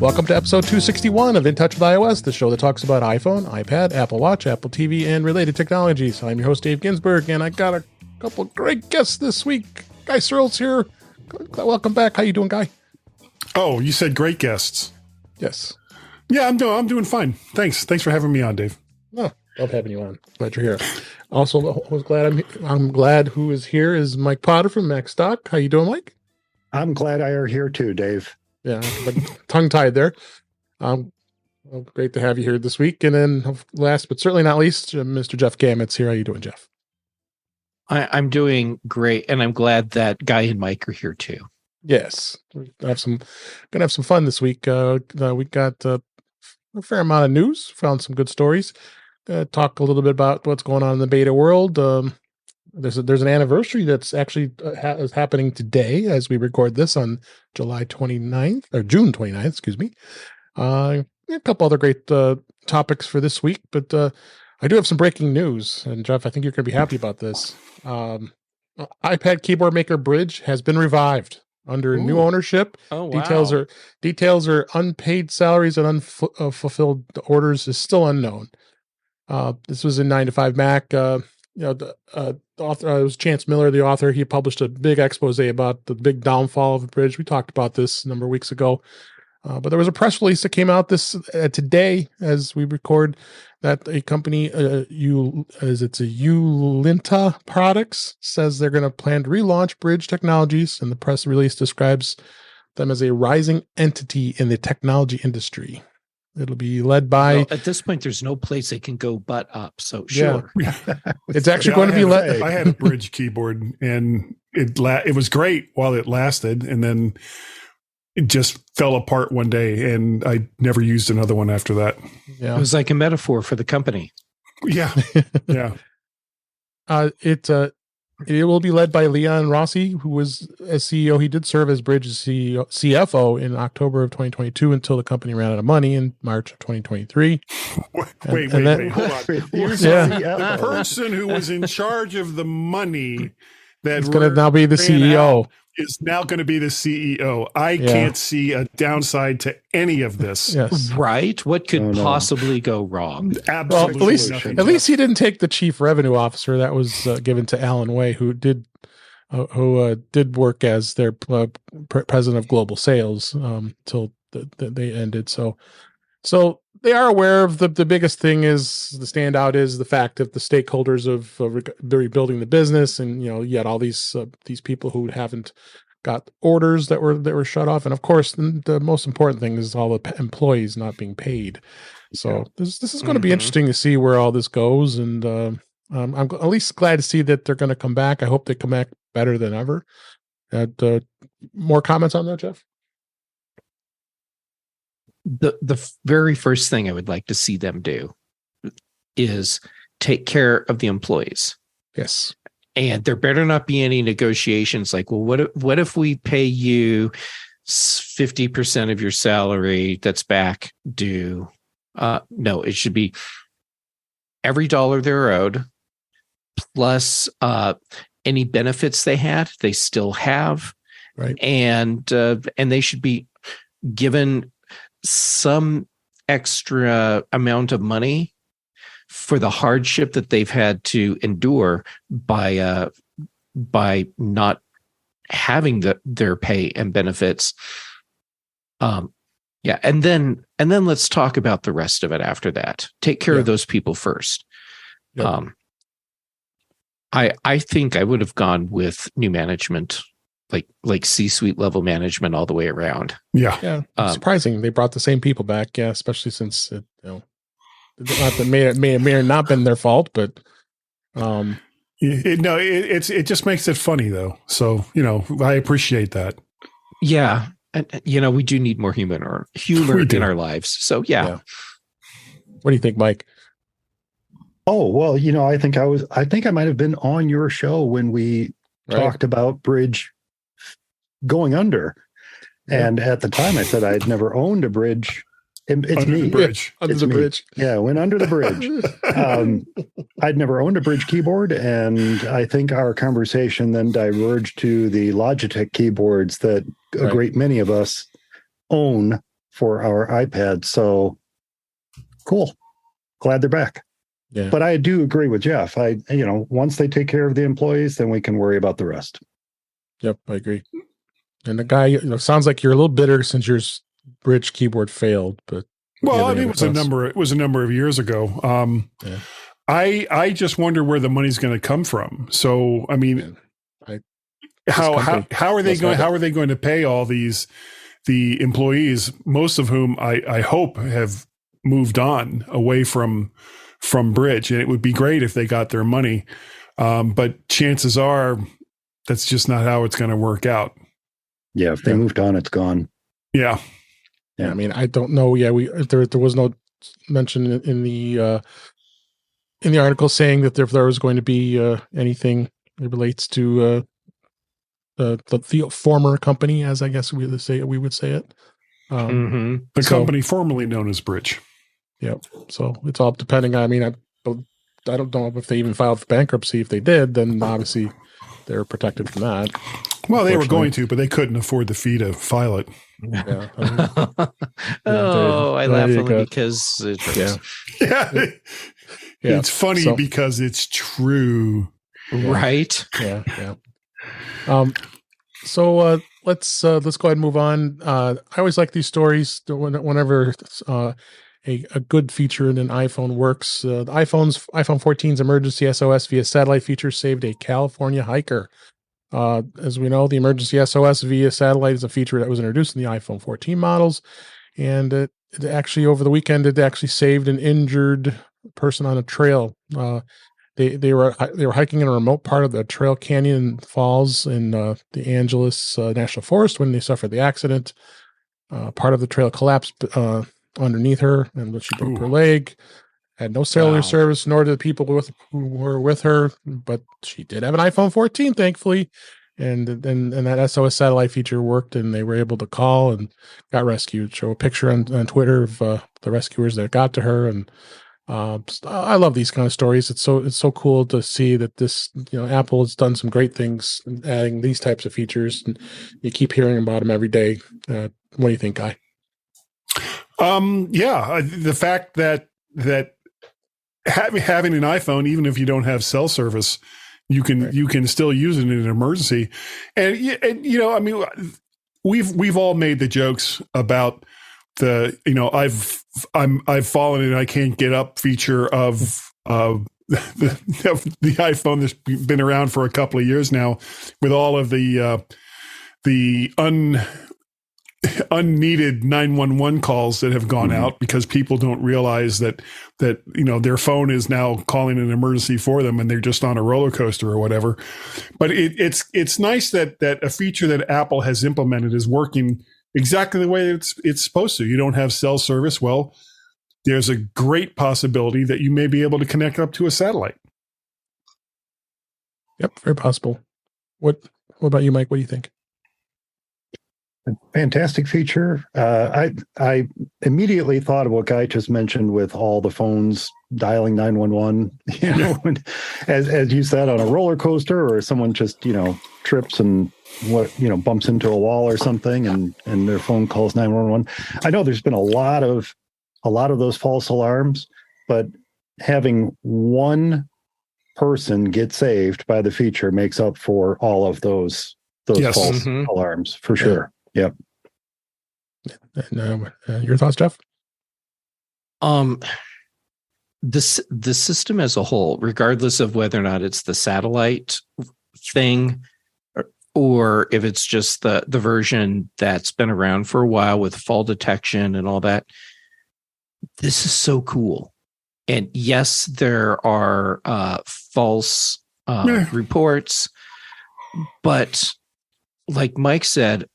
Welcome to episode 261 of In Touch with iOS, the show that talks about iPhone, iPad, Apple Watch, Apple TV, and related technologies. I'm your host, Dave Ginsburg, and I got a couple great guests this week. Guy Serle's here. Welcome back. How you doing, Guy? Oh, you said great guests. Yes. Yeah, I'm doing fine. Thanks for having me on, Dave. Oh, love having you on. Glad you're here. Also, I'm glad who is here is Mike Potter from MacStock. How you doing, Mike? I'm glad I are here too, Dave. Yeah, but tongue-tied there. Well, great to have you here this week. And then last but certainly not least, Mr. Jeff Gamet's here. How you doing, Jeff? I'm doing great, and I'm glad that Guy and Mike are here too. Yes, we're gonna have some fun this week. We got a fair amount of news. Found some good stories. Talk a little bit about what's going on in the beta world. There's an anniversary that's actually is happening today as we record this on July 29th or June 29th. Excuse me. A couple other great topics for this week, but I do have some breaking news. And Jeff, I think you're going to be happy about this. iPad keyboard maker Brydge has been revived under new ownership. Oh, wow. Details are unpaid salaries and unfulfilled orders is still unknown. This was in 9 to 5 Mac. The author, it was Chance Miller, the author. He published a big expose about the big downfall of Brydge. We talked about this a number of weeks ago. But there was a press release that came out today as we record that a company, Ulinta Products, says they're going to plan to relaunch Brydge Technologies, and the press release describes them as a rising entity in the technology industry. It'll be led by... Well, at this point, there's no place they can go but up, so sure. Yeah. It's actually going to be led... I had a Brydge keyboard, and it was great while it lasted, and then it just fell apart one day, and I never used another one after that. Yeah. It was like a metaphor for the company. Yeah. Yeah. It will be led by Leon Rossi, who was as CEO. He did serve as Brydge's CFO in October of 2022 until the company ran out of money in March of 2023. Wait, hold on. The person who was in charge of the money that is going to now be the CEO. Is now going to be the CEO. I can't see a downside to any of this. Yes. Right? What could possibly go wrong? Absolutely. Well, at least he didn't take the chief revenue officer that was given to Alan Way, who did work as their president of global sales till they ended. So they are aware of the biggest thing is the standout is the fact that the stakeholders of rebuilding the business, and you had all these people who haven't got orders that were shut off, and of course the most important thing is all the employees not being paid. So this is going to be interesting to see where all this goes, and I'm at least glad to see that they're going to come back. I hope they come back better than ever. More comments on that, Jeff? The very first thing I would like to see them do is take care of the employees. Yes. And there better not be any negotiations like, well, what if we pay you 50% of your salary that's back due? No, it should be every dollar they're owed plus any benefits they still have. Right. And they should be given some extra amount of money for the hardship that they've had to endure by not having their pay and benefits. And then let's talk about the rest of it after that. Take care of those people first. Yep. I think I would have gone with new management, like C-suite level management all the way around. Yeah. Surprising they brought the same people back. Yeah, especially since it may have not been their fault, but it just makes it funny though. So I appreciate that. Yeah, and we do need more humor in our lives. So yeah. What do you think, Mike? Oh well, I think I might have been on your show when we talked about Brydge going under. And at the time I said I'd never owned a Brydge. It's under me. The bridge. Under the bridge. Yeah, went under the bridge. I'd never owned a Brydge keyboard, and I think our conversation then diverged to the Logitech keyboards that a great many of us own for our iPad. So cool. Glad they're back. Yeah. But I do agree with Jeff. Once they take care of the employees, then we can worry about the rest. Yep, I agree. And the guy, sounds like you're a little bitter since your Brydge keyboard failed, but well, I mean, it was a number of years ago. Yeah. I just wonder where the money's going to come from. So, I mean, how are they going to pay all the employees, most of whom I hope have moved on away from Brydge, and it would be great if they got their money. But chances are that's just not how it's going to work out. Yeah. If they moved on, it's gone. Yeah. Yeah. I mean, I don't know. Yeah. There was no mention in the article saying that if there was going to be anything that relates to the former company, as I guess we would say it. The company formerly known as Brydge. Yep. So it's all depending on, I mean, I don't know if they even filed for bankruptcy. If they did, then obviously they're protected from that. Well, they were going to, but they couldn't afford the fee to file it. Yeah. I laugh only because yeah. It's funny because it's true. Right. Yeah. So let's go ahead and move on. I always like these stories whenever a good feature in an iPhone works. The iPhone 14's emergency SOS via satellite feature saved a California hiker. As we know, the emergency SOS via satellite is a feature that was introduced in the iPhone 14 models, and it actually over the weekend it actually saved an injured person on a trail. They were hiking in a remote part of the Trail Canyon Falls in the Angeles National Forest when they suffered the accident. Part of the trail collapsed underneath her, and she broke her leg. Had no cellular service, nor did the people who were with her, but she did have an iPhone 14, thankfully. And that SOS satellite feature worked, and they were able to call and got rescued. Show a picture on Twitter of the rescuers that got to her, and I love these kind of stories. It's so cool to see that this, Apple has done some great things adding these types of features, and you keep hearing about them every day. What do you think, Guy? The fact that having an iPhone, even if you don't have cell service, you can still use it in an emergency. And I mean, we've all made the jokes about the I've fallen and I can't get up feature of the iPhone that's been around for a couple of years now, with all of the unneeded 911 calls that have gone out because people don't realize that their phone is now calling an emergency for them and they're just on a roller coaster or whatever. But it's nice that a feature that Apple has implemented is working exactly the way it's supposed to. You don't have cell service. Well, there's a great possibility that you may be able to connect up to a satellite. Yep, very possible. What about you, Mike? What do you think? A fantastic feature. I immediately thought of what Guy just mentioned with all the phones dialing 911. As you said, on a roller coaster, or someone just trips and bumps into a wall or something, and their phone calls 911. I know there's been a lot of those false alarms, but having one person get saved by the feature makes up for all of those false alarms for sure. Yep. And your thoughts, Jeff? The system as a whole, regardless of whether or not it's the satellite thing or if it's just the version that's been around for a while with fall detection and all that, this is so cool. And yes, there are false reports, but like Mike said,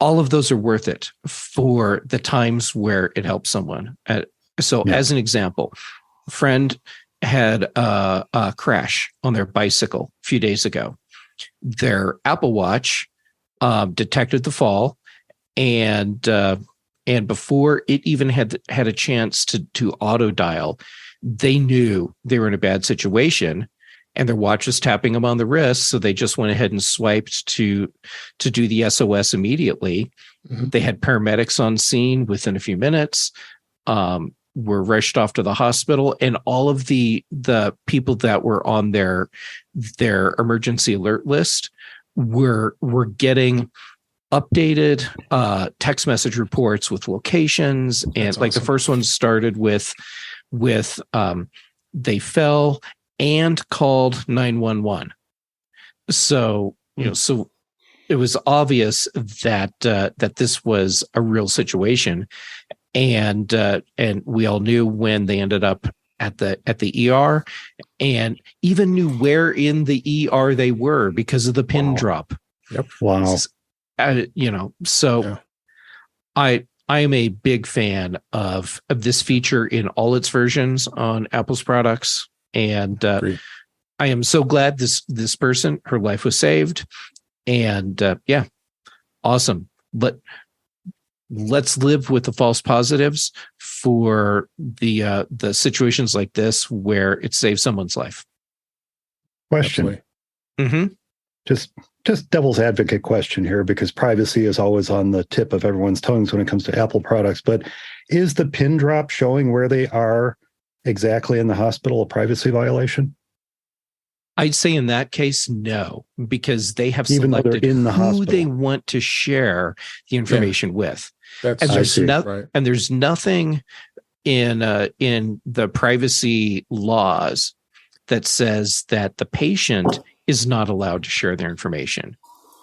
all of those are worth it for the times where it helps someone. As an example, a friend had a crash on their bicycle a few days ago. Their Apple Watch detected the fall, and before it even had a chance to auto dial, they knew they were in a bad situation, and their watch was tapping them on the wrist. So they just went ahead and swiped to do the SOS immediately. Mhm. They had paramedics on scene within a few minutes. Were rushed off to the hospital, and all of the people that were on their emergency alert list were getting updated text message reports with locations. And That's like awesome. the first one started with they fell and called 911. So, so it was obvious that this was a real situation. And we all knew when they ended up at the ER, and even knew where in the ER they were because of the pin drop. Yep. Wow. So Yeah. I am a big fan of this feature in all its versions on Apple's products, and Agreed. I am so glad this person, her life was saved, and awesome. But let's live with the false positives for the situations like this where it saves someone's life. Question. Mm-hmm. Just devil's advocate question here, because privacy is always on the tip of everyone's tongues when it comes to Apple products. But is the pin drop showing where they are exactly in the hospital a privacy violation? I'd say in that case, no, because they have Even though they're selected in the who hospital. they want to share the information with. That's And I there's see. right. and there's nothing in the privacy laws that says that the patient is not allowed to share their information.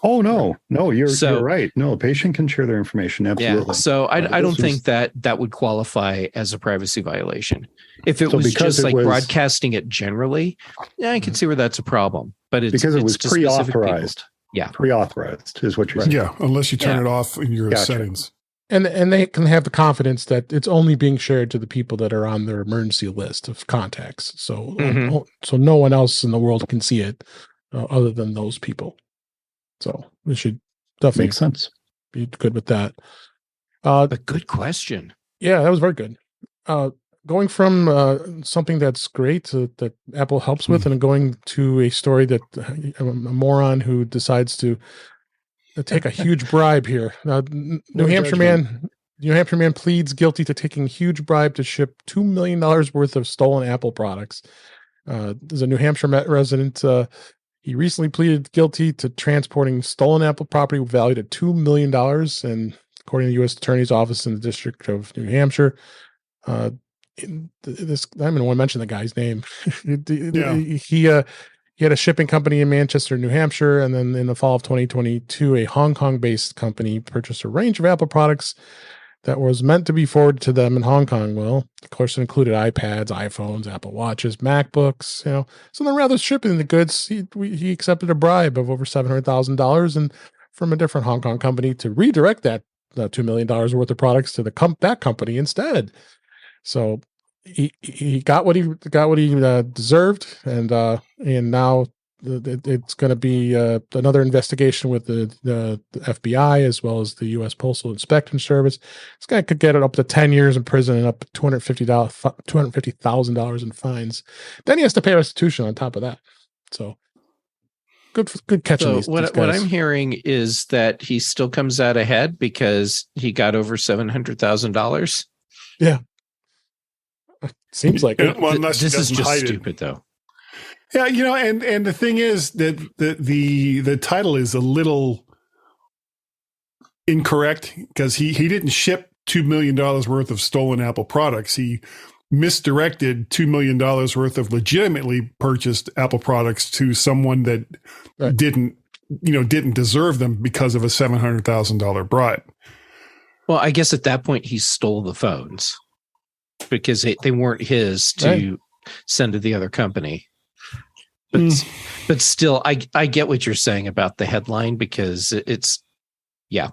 Oh, no, you're So- right. No, a patient can share their information. Absolutely. Yeah. So I don't This think that would qualify as a privacy violation. If it So was because just it like was- broadcasting it generally, yeah, I can see where that's a problem. But it's because it was to specific people. pre-authorized. Yeah. Pre-authorized is what you're Right. saying. Yeah, unless you turn Yeah. it off in your Gotcha. settings. And they can have the confidence that it's only being shared to the people that are on their emergency list of contacts. So Mhm. so no one else in the world can see it other than those people. So we should definitely Makes sense. be good with that. But good question. Yeah, that was very good. Going from something that's great that Apple helps with, and going to a story that a moron who decides to take a huge bribe here. New No Hampshire man pleads guilty to taking a huge bribe to ship $2 million worth of stolen Apple products. There's a New Hampshire resident. He recently pleaded guilty to transporting stolen Apple property valued at $2 million. And according to the U.S. Attorney's Office in the District of New Hampshire, I'm going to want to mention the guy's name. He had a shipping company in Manchester, New Hampshire, and then in the fall of 2022, a Hong Kong-based company purchased a range of Apple products that was meant to be forwarded to them in Hong Kong. Well, of course, it included iPads, iPhones, Apple Watches, MacBooks. So then rather than shipping the goods, he accepted a bribe of over $700,000 and from a different Hong Kong company to redirect that $2 million worth of products to that company instead. So he got what he deserved, and now it's going to be another investigation with the FBI as well as the U.S. Postal Inspection Service. This guy could get it up to 10 years in prison and up to $250,000 in fines. Then he has to pay restitution on top of that. So good catching So these what guys. I'm hearing is that he still comes out ahead because he got over $700,000. Seems like it. Well, unless he This is doesn't just hide it. stupid, though. Yeah, and the thing is that the title is a little incorrect because he didn't ship $2 million worth of stolen Apple products. He misdirected $2 million worth of legitimately purchased Apple products to someone that Right. didn't deserve them because of a $700,000 bribe. Well, I guess at that point he stole the phones because they weren't his to Right. send to the other company. But still, I get what you're saying about the headline because it's Yeah,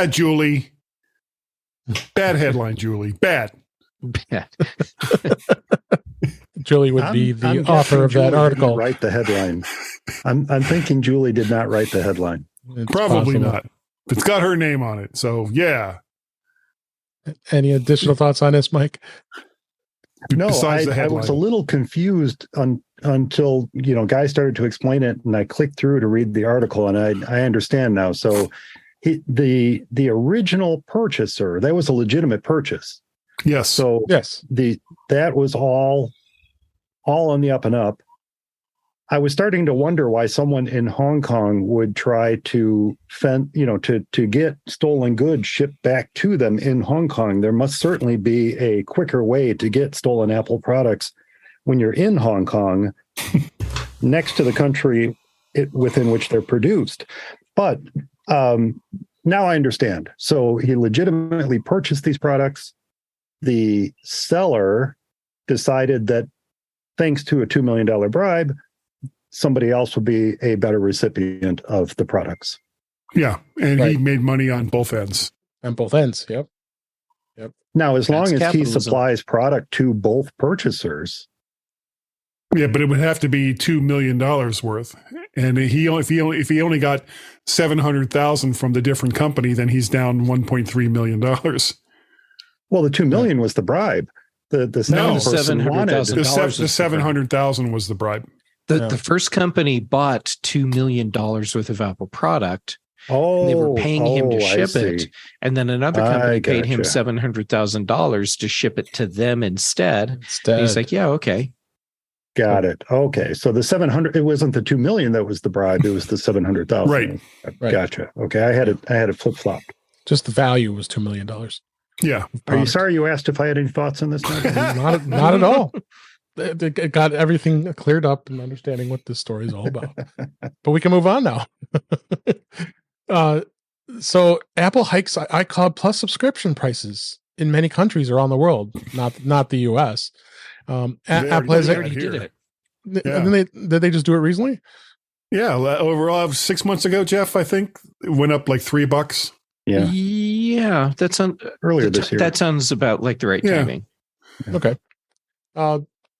Julie. Bad headline, Julie. Bad. bad. Julie would be I'm the guessing author of Julie that didn't article. write the headline. I'm thinking Julie did not write the headline. It's Probably possible. not. It's got her name on it. So yeah. Any additional thoughts on this, Mike? No, Besides the I was a headline. little confused until guys started to explain it, and I clicked through to read the article, and I understand now. So the original purchaser, that was a legitimate purchase. Yes. So Yes. that was all on the up and up. I was starting to wonder why someone in Hong Kong would try to get stolen goods shipped back to them in Hong Kong. There must certainly be a quicker way to get stolen Apple products when you're in Hong Kong, next to the country within which they're produced. But now I understand. So he legitimately purchased these products. The seller decided that thanks to a $2 million bribe, somebody else would be a better recipient of the products. Yeah. And Right. he made money on both ends. On both ends. Yep. Now, as long That's as capitalism. he supplies product to both purchasers, Yeah, but it would have to be $2 million worth. And if he only got 700,000 from the different company, then he's down $1.3 million. well, the $2 million was the bribe. The second No, person wanted. $700,000. The 700,000 was the bribe. The first company bought $2 million worth of Apple product. Oh, And they were paying him to I ship it. see. And then another company I paid him gotcha. $700,000 to ship it to them instead. And Instead, he's like, yeah, okay. Got it. Okay, so the 700. It wasn't the 2 million that was the bribe. It was the 700,000. Right. Right. Gotcha. Okay, I had it flip flopped. just the value was $2 million. Yeah. Are you sorry you asked if I had any thoughts on this matter? Not at all. It got everything cleared up and understanding what this story is all about. But we can move on now. So Apple hikes iCloud Plus subscription prices in many countries around the world, not the U.S. Apple has They already here. did it. Yeah. Did they just do it recently? Yeah. Overall, 6 months ago, Jeff, I think it went up like $3. Yeah, Yeah, earlier this year. that sounds about like the right Yeah. timing. Okay.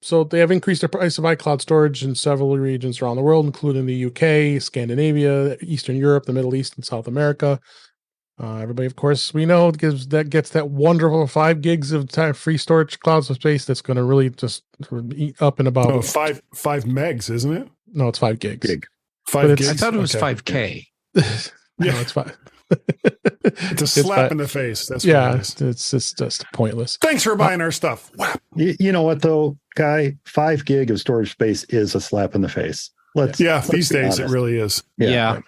So they have increased the price of iCloud storage in several regions around the world, including the UK, Scandinavia, Eastern Europe, the Middle East, and South America. Everybody, of course, we know gets that wonderful 5 gigs of free storage cloud space that's going to really just eat up in about. Oh, 5 megs, isn't it? No, it's 5 gigs. Gig. 5 But gigs. I thought it was Okay. 5K. No, Yeah. it's 5. It's a slap in the face. That's what Yeah, it is. it's just pointless. Thanks for buying our stuff. Wow. You know what though, Guy? 5 gig of storage space is a slap in the face. Let's These be days honest. it really is. Yeah.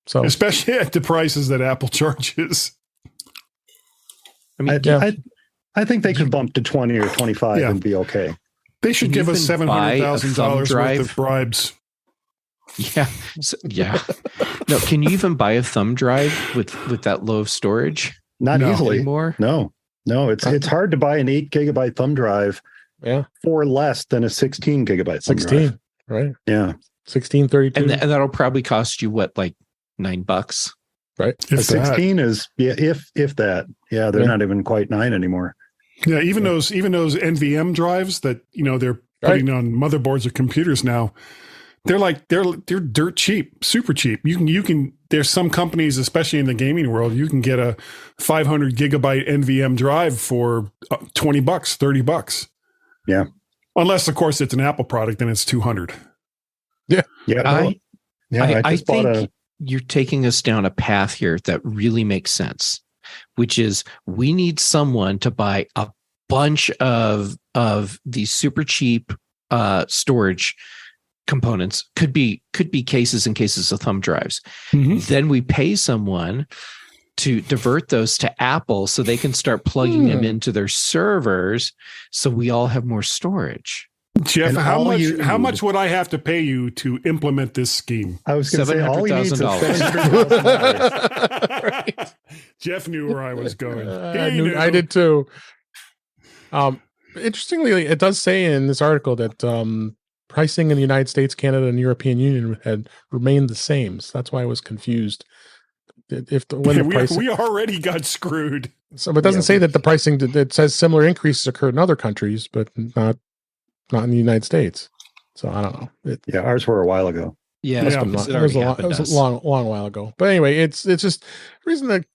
So Especially at the prices that Apple charges. I mean, Yeah. I think they could bump to 20 or 25 Yeah. and be okay. They should Can give you us even buy a $700,000 thumb worth drive? of bribes. yeah. Yeah. No, can you even buy a thumb drive with that low of storage Not No. easily. anymore? No, it's hard to buy an 8 gigabyte thumb drive yeah, for less than a 16 gigabyte thumb 16, drive. right? Yeah. 1632. And that'll probably cost you what, like $9? right? If A 16 is if that. Yeah, they're Yeah. not even quite 9 anymore. Yeah, even those NVM drives that they're putting on motherboards or computers now, they're dirt cheap, super cheap. You can there's some companies, especially in the gaming world, you can get a 500 gigabyte NVM drive for $20, $30. Yeah. Unless of course it's an Apple product, then it's 200. Yeah. I just bought think you're taking us down a path here that really makes sense, which is we need someone to buy a bunch of these super cheap storage components. Could be cases and cases of thumb drives. Mm-hmm. Then we pay someone to divert those to Apple so they can start plugging them into their servers, so we all have more storage. Jeff, And how all much you how need- much would I have to pay you to implement this scheme? I was going to say all he needs is $700,000. $700,000. Right. Jeff knew where I was going. I did too. Interestingly, it does say in this article that pricing in the United States, Canada, and European Union had remained the same. So that's why I was confused. We already got screwed. So it doesn't say that the pricing. It says similar increases occurred in other countries, but not in the United States. So I don't know. Yeah, ours were a while ago. Yeah, Yeah, It because was it already happened a to us. long while ago. But anyway, it's just the reason that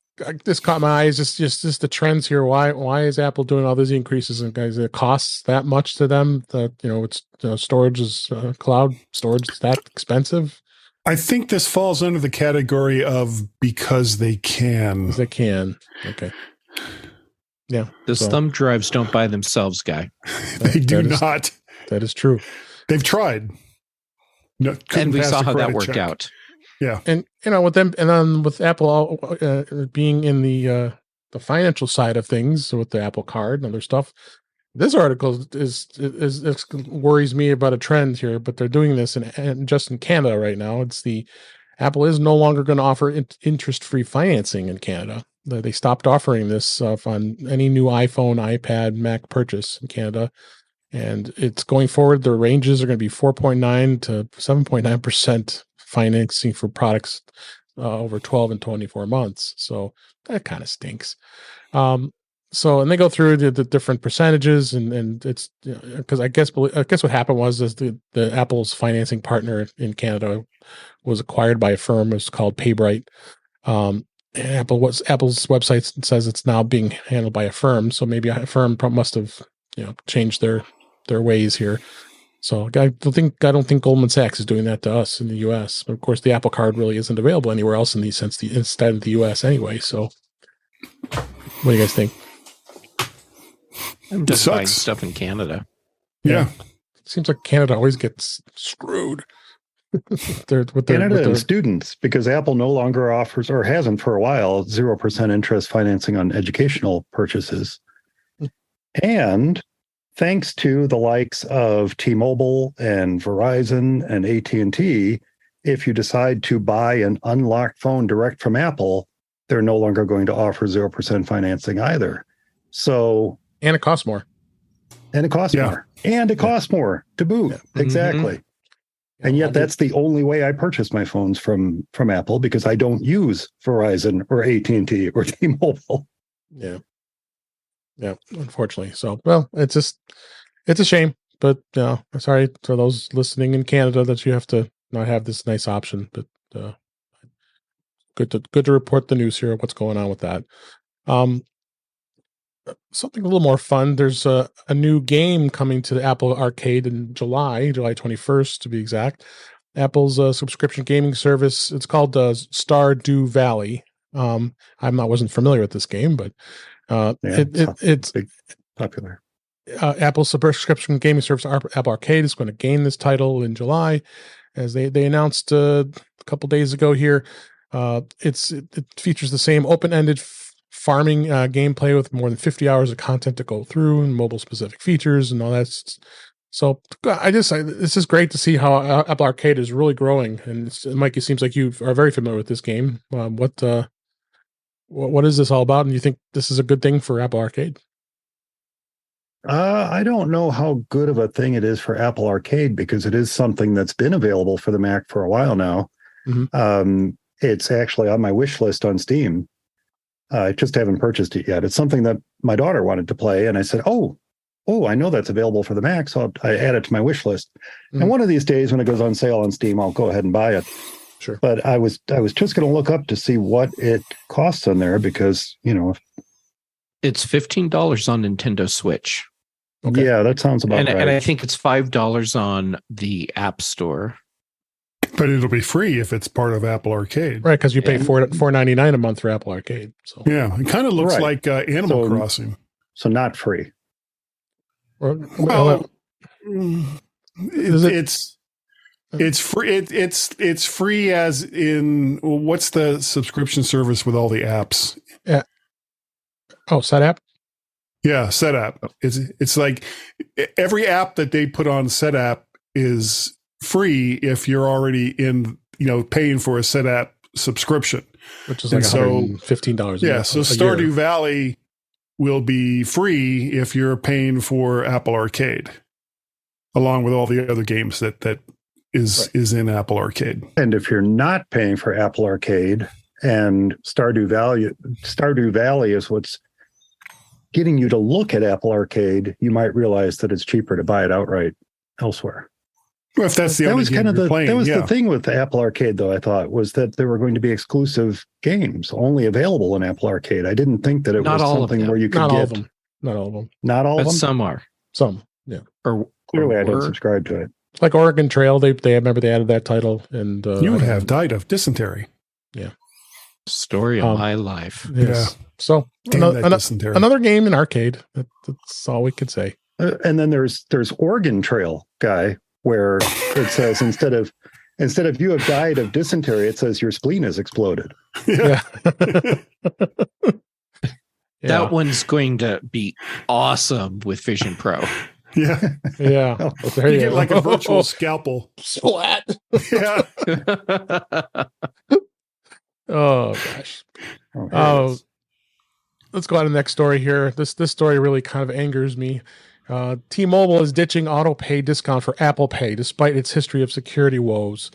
this caught my eyes. Just the trends here. Why is Apple doing all these increases? And guys, it costs that much to them. That it's storage is cloud storage is that expensive. I think this falls under the category of because they can. Because they can. Okay. Yeah. Those thumb drives don't buy themselves, guy. They do not. That is true. They've tried. No, and we saw how that worked out. Yeah. And with them, and then with Apple being in the financial side of things with the Apple Card and other stuff, this article is worries me about a trend here. But they're doing this and just in Canada right now. Apple is no longer going to offer interest-free financing in Canada. They stopped offering this on any new iPhone, iPad, Mac purchase in Canada. And it's going forward. The ranges are going to be 4.9 to 7.9% financing for products over 12 and 24 months. So that kind of stinks. And they go through the different percentages, and it's because I guess what happened was the Apple's financing partner in Canada was acquired by a firm. It's called PayBright. And Apple's website says it's now being handled by a firm. So maybe a firm must have changed their ways here. So I don't think Goldman Sachs is doing that to us in the U.S. But of course, the Apple Card really isn't available anywhere else instead of the U.S. anyway. So, what do you guys think? I'm just buying stuff in Canada. Yeah. It seems like Canada always gets screwed. Canada and students, because Apple no longer offers, or hasn't for a while, 0% interest financing on educational purchases. And thanks to the likes of T-Mobile and Verizon and AT&T, if you decide to buy an unlocked phone direct from Apple, they're no longer going to offer 0% financing either. So, and it costs more. And it costs more. And it costs more to boot. Yeah. Exactly. Mm-hmm. And yet that's the only way I purchase my phones from Apple, because I don't use Verizon or AT&T or T-Mobile. Yeah. Yeah, unfortunately. So, well, it's a shame, but I'm sorry for those listening in Canada that you have to not have this nice option. But good to report the news here of what's going on with that. Something a little more fun. There's a new game coming to the Apple Arcade in July 21st to be exact. Apple's subscription gaming service. It's called Stardew Valley. Wasn't familiar with this game, but it's big, popular. Apple's subscription gaming service, Apple Arcade, is going to gain this title in July, as they announced a couple days ago here. It features the same open-ended farming gameplay with more than 50 hours of content to go through and mobile-specific features and all that. So this is great to see how Apple Arcade is really growing. And Mike, it seems like you are very familiar with this game. What is this all about? And you think this is a good thing for Apple Arcade? I don't know how good of a thing it is for Apple Arcade, because it is something that's been available for the Mac for a while now. Mm-hmm. It's actually on my wish list on Steam. I just haven't purchased it yet. It's something that my daughter wanted to play, and I said, "Oh, I know that's available for the Mac," so I add it to my wish list. Mm-hmm. And one of these days, when it goes on sale on Steam, I'll go ahead and buy it. Sure. But I was just going to look up to see what it costs on there, because it's $15 on Nintendo Switch. Okay. Yeah, that sounds about right. And I think it's $5 on the App Store. But it'll be free if it's part of Apple Arcade, right? Because you pay $4.99 a month for Apple Arcade. So yeah, it kind of looks like Animal Crossing. So not free. Well, it's free. It's free as in, what's the subscription service with all the apps? Yeah. Oh, SetApp. Yeah, SetApp. It's like every app that they put on SetApp is free if you're already in, paying for a SetApp subscription, which is like $115. Yeah, so Stardew Valley will be free if you're paying for Apple Arcade, along with all the other games that is in Apple Arcade. And if you're not paying for Apple Arcade, and Stardew Valley is what's getting you to look at Apple Arcade, you might realize that it's cheaper to buy it outright elsewhere. Well, if that's the That only was game kind of you're playing, the thing with the Apple Arcade, though. I thought was that there were going to be exclusive games only available in Apple Arcade. I didn't think that it Not was all of something them. where you could Not all get of them. Not all of them. not all of But them. some are. Some. Yeah. Or Clearly, I didn't were. subscribe to it. Like Oregon Trail, they remember they added that title, and you have died of dysentery. Story of my life. Yes. So Damn that dysentery. another game in arcade. That's all we could say. And then there's Oregon Trail guy, where it says instead of you have died of dysentery, it says your spleen has exploded. Yeah. That one's going to be awesome with Vision Pro. Yeah. Yeah. Oh, There You you get go. like a virtual scalpel. Splat. Yeah. Oh gosh. here it Oh, is. let's go on to the next story here. This story really kind of angers me. T-Mobile is ditching auto pay discount for Apple Pay despite its history of security woes.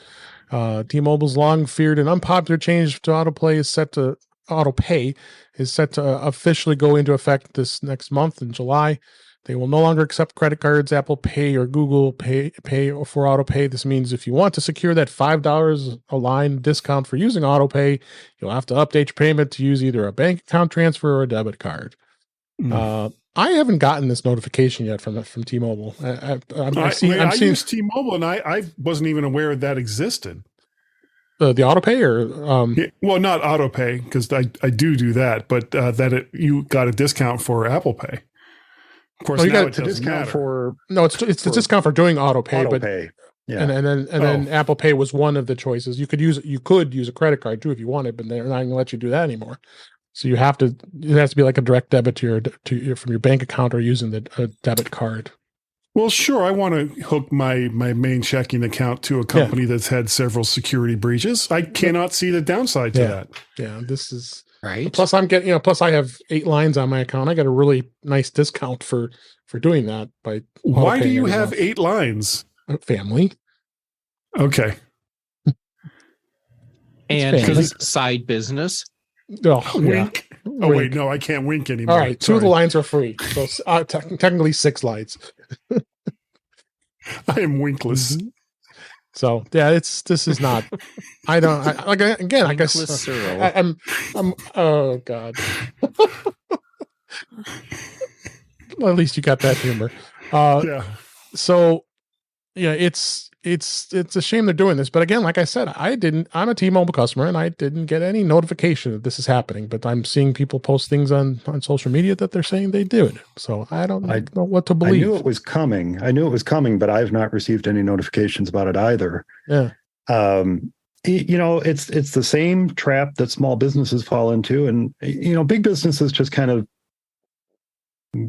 T-Mobile's long feared and unpopular change to auto pay is set to officially go into effect this next month in July. They will no longer accept credit cards, Apple Pay, or Google Pay for auto pay. This means if you want to secure that $5 a line discount for using auto pay, you'll have to update your payment to use either a bank account transfer or a debit card. I haven't gotten this notification yet from T-Mobile. I used T-Mobile, and I wasn't even aware that existed. The auto pay, or Well, not auto pay, because I do that, but that you got a discount for Apple Pay. Of course, you now got it It's a doesn't discount matter. for no, it's a discount for doing auto pay, but pay. Yeah. and then Apple Pay was one of the choices. You could use a credit card too if you wanted, but they're not going to let you do that anymore. So it has to be like a direct debit from your bank account or using the debit card. Well, sure. I want to hook my main checking account to a company that's had several security breaches. I cannot see the downside to that. Yeah, this is Right. Plus, I'm getting plus I have 8 lines on my account. I got a really nice discount for doing that by. Why do you every have month. 8 lines? Family? Okay. And family. his side business. Oh, yeah. Wink. Oh, Wink. wait. No, I can't wink anymore. All right, 2 of the lines are free. So technically 6 lines. I am winkless. Mm-hmm. So yeah, this is not. I guess Winkless Serle. I'm. Oh God. Well, at least you got that humor. Yeah. So yeah, it's a shame they're doing this, but again, like I said, I'm a T-Mobile customer and I didn't get any notification that this is happening, but I'm seeing people post things on social media that they're saying they did. So I don't know what to believe. I knew it was coming, but I've not received any notifications about it either. Yeah. It's the same trap that small businesses fall into, and big businesses just kind of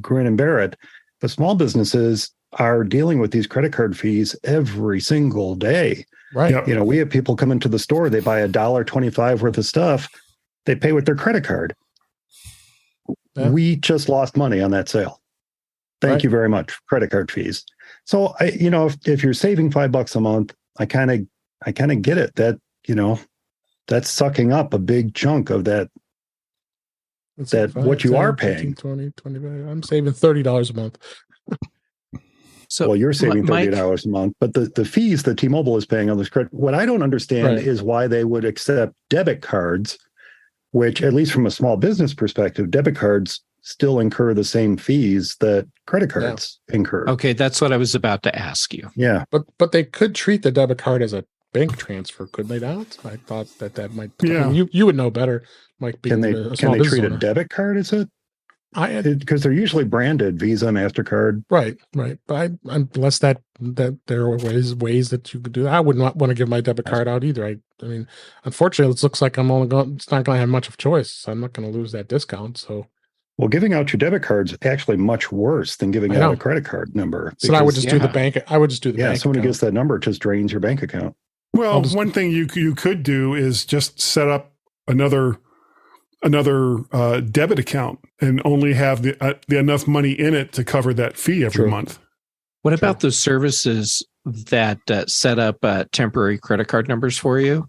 grin and bear it. But small businesses are dealing with these credit card fees every single day. Right. Yep. We have people come into the store, they buy $1.25 worth of stuff, they pay with their credit card. Yeah. We just lost money on that sale. Thank you very much. Credit card fees. So if you're saving $5 a month, I kind of get it that, that's sucking up a big chunk of that. What you are paying. 20, 25. I'm saving $30 a month. So Well, you're saving Mike, $30 a month, but the fees that T-Mobile is paying on this credit, what I don't understand is why they would accept debit cards, which, at least from a small business perspective, debit cards still incur the same fees that credit cards incur. Okay, that's what I was about to ask you. Yeah. But they could treat the debit card as a bank transfer, could they not? I thought that might. Yeah. I mean, you would know better. Mike, being Can they a small business treat a owner. debit card as it? Because they're usually branded Visa, MasterCard. Right. But unless that there are ways that you could do that, I would not want to give my debit card out either. I mean, unfortunately, it looks like it's not going to have much of a choice. So I'm not going to lose that discount. So, well, giving out your debit card is actually much worse than giving out a credit card number. So I would just do the bank. I would just do the bank. Yeah, someone who account. gets that number just drains your bank account. Well, one thing you could do is just set up another debit account and only have the enough money in it to cover that fee every month. What about the services that set up temporary credit card numbers for you?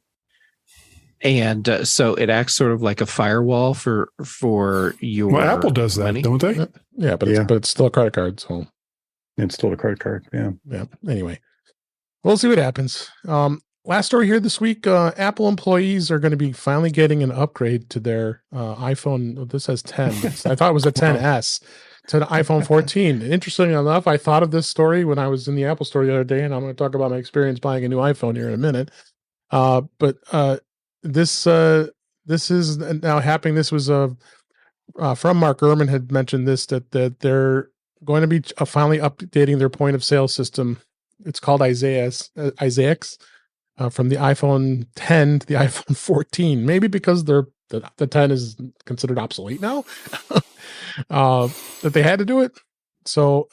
And so it acts sort of like a firewall for your. Well, Apple does that, money. don't they? Yeah, but it's still a credit card. So It's still a credit card. Yeah. yeah. Anyway, We'll see what happens. Last story here this week, Apple employees are going to be finally getting an upgrade to their iPhone. This says 10. I thought it was a 10S to the iPhone 14. Interestingly enough, I thought of this story when I was in the Apple store the other day, and I'm going to talk about my experience buying a new iPhone here in a minute. But this is now happening. This was from Mark Gurman had mentioned this, that they're going to be finally updating their point of sale system. It's called Isaias from the iPhone 10 to the iPhone 14. Maybe because the 10 is considered obsolete now, that they had to do it. So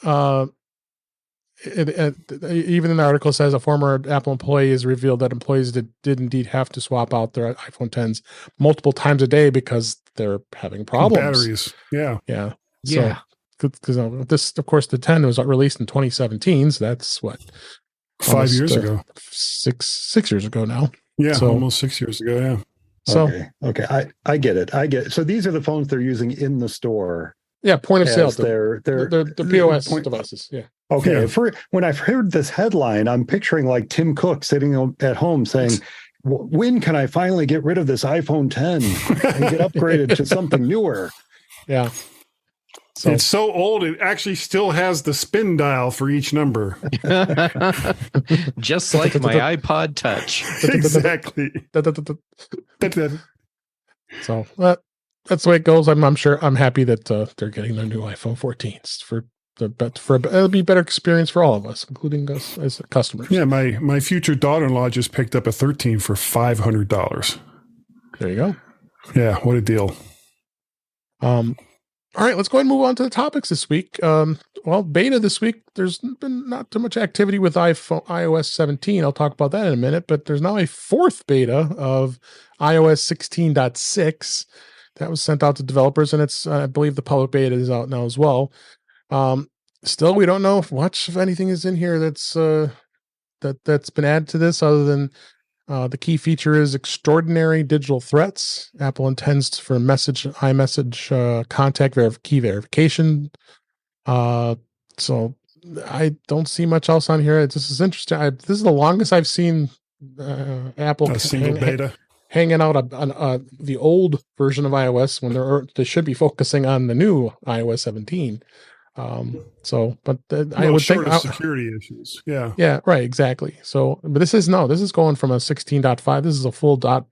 even in the article says a former Apple employee has revealed that employees did indeed have to swap out their iPhone 10s multiple times a day because they're having problems. Batteries. Yeah. Yeah. So, because this, of course, the 10 was released in 2017. So that's what, 5 years ago, 6 years ago now. Yeah, so, almost 6 years ago. Yeah. So okay, I get it. So these are the phones they're using in the store. Yeah, point of sale. They're the POS devices. Yeah. Okay. Yeah. When I've heard this headline, I'm picturing like Tim Cook sitting at home saying, "When can I finally get rid of this iPhone 10 and get upgraded to something newer?" Yeah. So it's so old, it actually still has the spin dial for each number. Just like my iPod Touch. Exactly. So that's the way it goes. I'm sure. I'm happy that they're getting their new iPhone 14s it'll be a better experience for all of us, including us as customers. Yeah, my future daughter-in-law just picked up a 13 for $500. There you go. Yeah, what a deal. All right, let's go ahead and move on to the topics this week. Well, beta this week, there's been not too much activity with iOS 17. I'll talk about that in a minute, but there's now a fourth beta of iOS 16.6 that was sent out to developers, and it's I believe the public beta is out now as well. Still, we don't know if much, if anything, is in here that's been added to this, other than the key feature is extraordinary digital threats. Apple intends for iMessage contact key verification. So I don't see much else on here. This is interesting. This is the longest I've seen Apple a single beta hanging out on the old version of iOS when they should be focusing on the new iOS 17. But I would think security issues. Yeah. Yeah, right. Exactly. So, but this is going from a 16.5. This is a full dot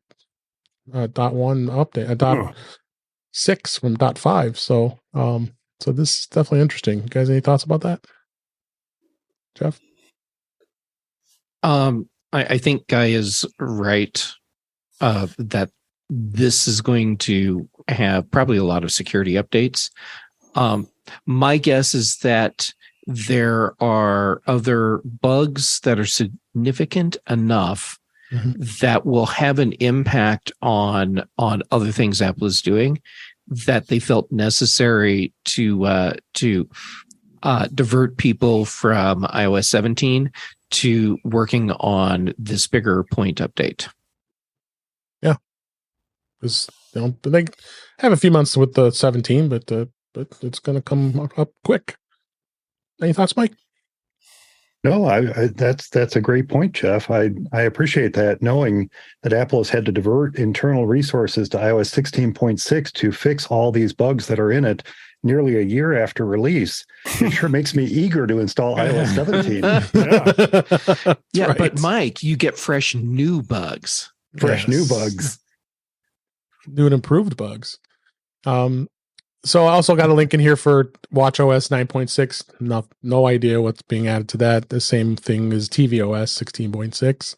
one update, dot 6 from dot 5. So, so this is definitely interesting. You guys, any thoughts about that? Jeff? I think Guy is right, that this is going to have probably a lot of security updates. My guess is that there are other bugs that are significant enough that will have an impact on other things Apple is doing, that they felt necessary to divert people from iOS 17 to working on this bigger point update. Yeah, because they have a few months with the 17, but it's going to come up quick. Any thoughts, Mike? No, that's a great point, Jeff. I appreciate that, knowing that Apple has had to divert internal resources to iOS 16.6 to fix all these bugs that are in it nearly a year after release. It sure makes me eager to install iOS 17. Yeah, right. But Mike, you get fresh new bugs. New bugs. New and improved bugs. So I also got a link in here for watchOS 9.6. No idea what's being added to that. The same thing as tvOS 16.6.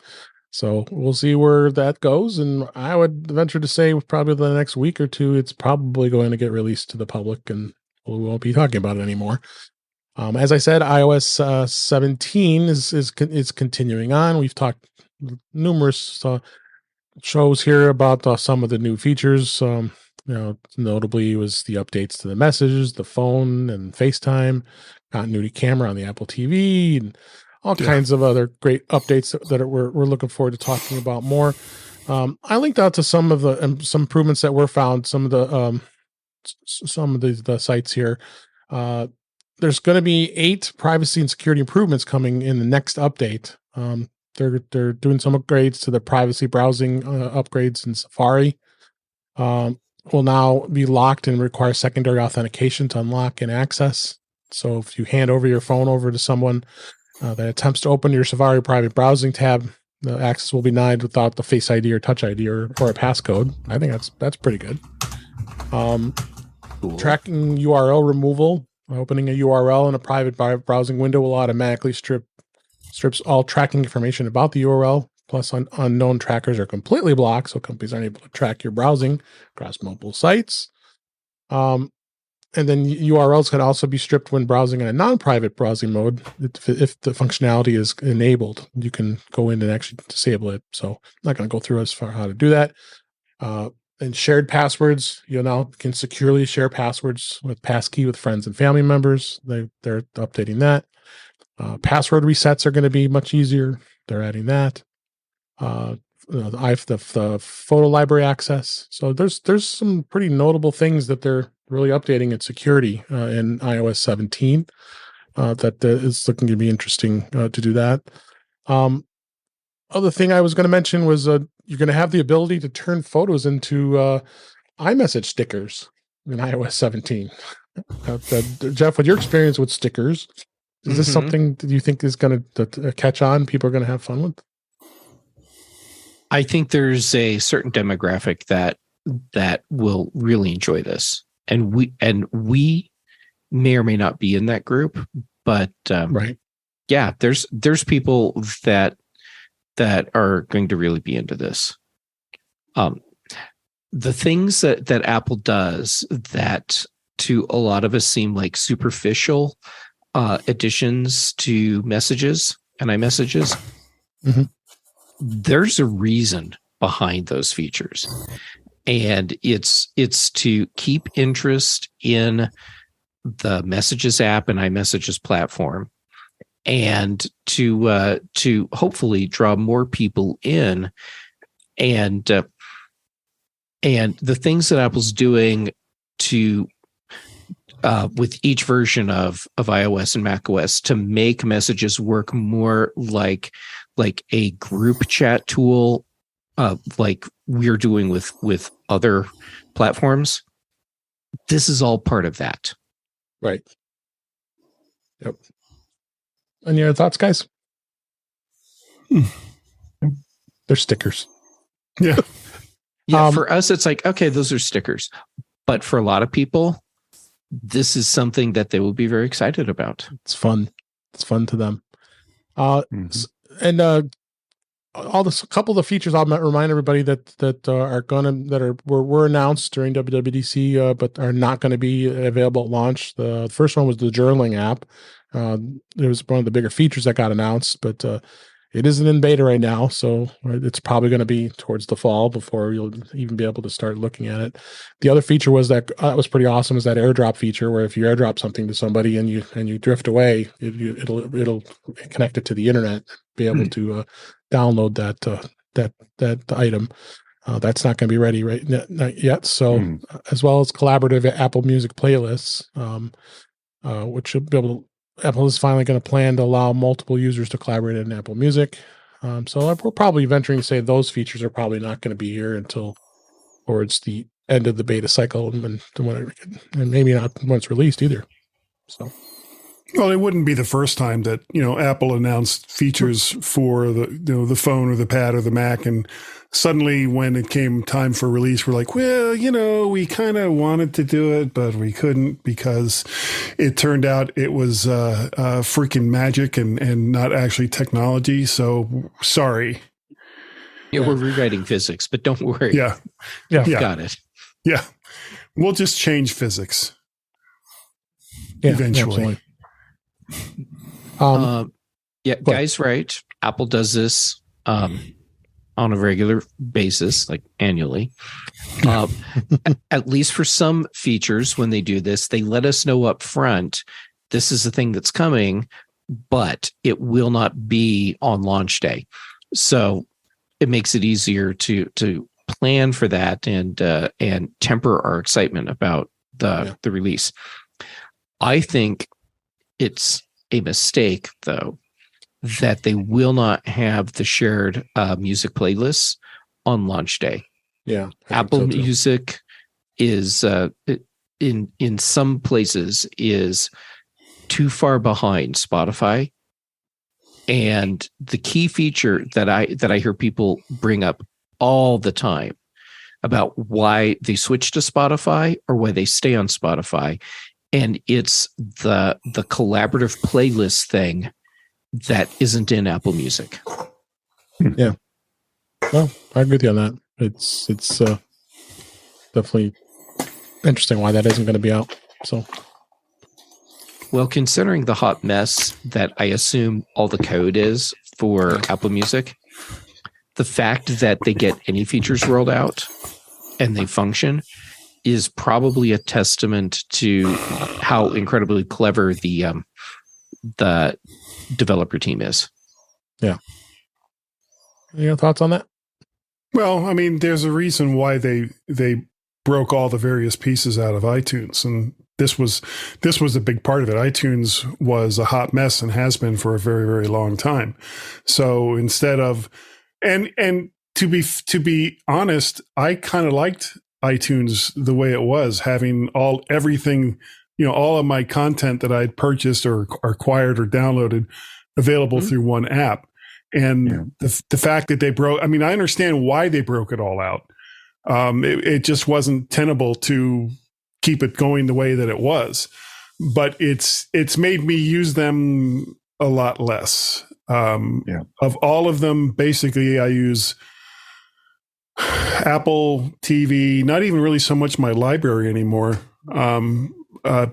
So we'll see where that goes. And I would venture to say probably the next week or two, it's probably going to get released to the public and we won't be talking about it anymore. As I said, iOS 17 is continuing on. We've talked numerous shows here about some of the new features. Notably was the updates to the messages, the phone, and FaceTime, continuity camera on the Apple TV, and all kinds of other great updates that we're looking forward to talking about more. I linked out to some of the some improvements that were found. Some of the sites here. There's going to be 8 privacy and security improvements coming in the next update. they're doing some upgrades to the privacy browsing upgrades in Safari. Will now be locked and require secondary authentication to unlock and access. So if you hand over your phone over to someone that attempts to open your Safari private browsing tab, the access will be denied without the Face ID or Touch ID or a passcode. I think that's pretty good. Cool. Tracking URL removal. Opening a URL in a private browsing window will automatically strips all tracking information about the URL. Plus, unknown trackers are completely blocked, so companies aren't able to track your browsing across multiple sites. And then URLs can also be stripped when browsing in a non-private browsing mode. If the functionality is enabled, you can go in and actually disable it. So I'm not going to go through as far how to do that. And shared passwords, you now can securely share passwords with passkey with friends and family members. They're updating that. Password resets are going to be much easier. They're adding that. The photo library access. So there's some pretty notable things that they're really updating in security in iOS 17 that is looking to be interesting to do that. Other thing I was going to mention was you're going to have the ability to turn photos into iMessage stickers in iOS 17. Jeff, with your experience with stickers, is this something that you think is going to catch on? People are going to have fun with? I think there's a certain demographic that will really enjoy this, and we may or may not be in that group, but right, yeah, there's people that are going to really be into this. The things that Apple does that to a lot of us seem like superficial additions to messages and iMessages. Mm-hmm. There's a reason behind those features, and it's to keep interest in the Messages app and iMessages platform, and to hopefully draw more people in, and the things that Apple's doing to with each version of iOS and macOS to make messages work more like a group chat tool, like we're doing with other platforms. This is all part of that. Right. Yep. Any other thoughts, guys? They're stickers. Yeah. Yeah. For us, it's like, okay, those are stickers. But for a lot of people, this is something that they will be very excited about. It's fun. It's fun to them. And a couple of the features I'll remind everybody that were announced during WWDC, but are not going to be available at launch. The first one was the journaling app. It was one of the bigger features that got announced, but it isn't in beta right now, so it's probably going to be towards the fall before you'll even be able to start looking at it. The other feature was that was pretty awesome, is that AirDrop feature, where if you AirDrop something to somebody and you drift away, it'll connect it to the internet, be able to download that item. That's not going to be ready not yet. So as well as collaborative Apple Music playlists, which should be able to. Apple is finally going to plan to allow multiple users to collaborate in Apple Music. So we're probably venturing to say those features are probably not going to be here until towards the end of the beta cycle, and maybe not when it's released either. So, well, it wouldn't be the first time that Apple announced features for the phone or the pad or the Mac, and suddenly when it came time for release, we're like, well, we kind of wanted to do it, but we couldn't because it turned out it was freaking magic and not actually technology. So sorry. Yeah, we're rewriting physics, but don't worry. Yeah. Got it. Yeah. We'll just change physics. Eventually. Guy's right. Apple does this on a regular basis, like annually. At least for some features, when they do this, they let us know up front, this is the thing that's coming, but it will not be on launch day. So it makes it easier to plan for that and temper our excitement about the release. I think it's a mistake, though, that they will not have the shared music playlists on launch day. Yeah. Apple Music is in some places is too far behind Spotify. And the key feature that I hear people bring up all the time about why they switch to Spotify or why they stay on Spotify, and it's the collaborative playlist thing that isn't in Apple Music. Yeah. Well, I agree with you on that. It's definitely interesting why that isn't going to be out. So, well, considering the hot mess that I assume all the code is for Apple Music, the fact that they get any features rolled out and they function is probably a testament to how incredibly clever the developer team is. Yeah. Any thoughts on that? Well, I mean, there's a reason why they broke all the various pieces out of iTunes, and this was a big part of it. iTunes was a hot mess and has been for a very, very long time. So instead of and to be honest, I kind of liked iTunes the way it was, having everything, all of my content that I'd purchased or acquired or downloaded available through one app. And the fact that they broke, I mean, I understand why they broke it all out. It just wasn't tenable to keep it going the way that it was, but it's made me use them a lot less. Of all of them, basically I use Apple TV, not even really so much my library anymore,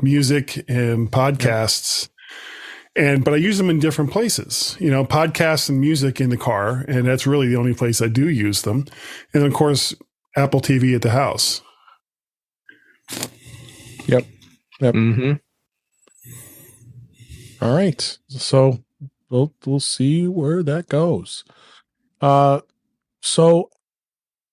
music and podcasts. But I use them in different places, podcasts and music in the car. And that's really the only place I do use them. And of course, Apple TV at the house. Yep. Mm-hmm. All right. So we'll see where that goes. So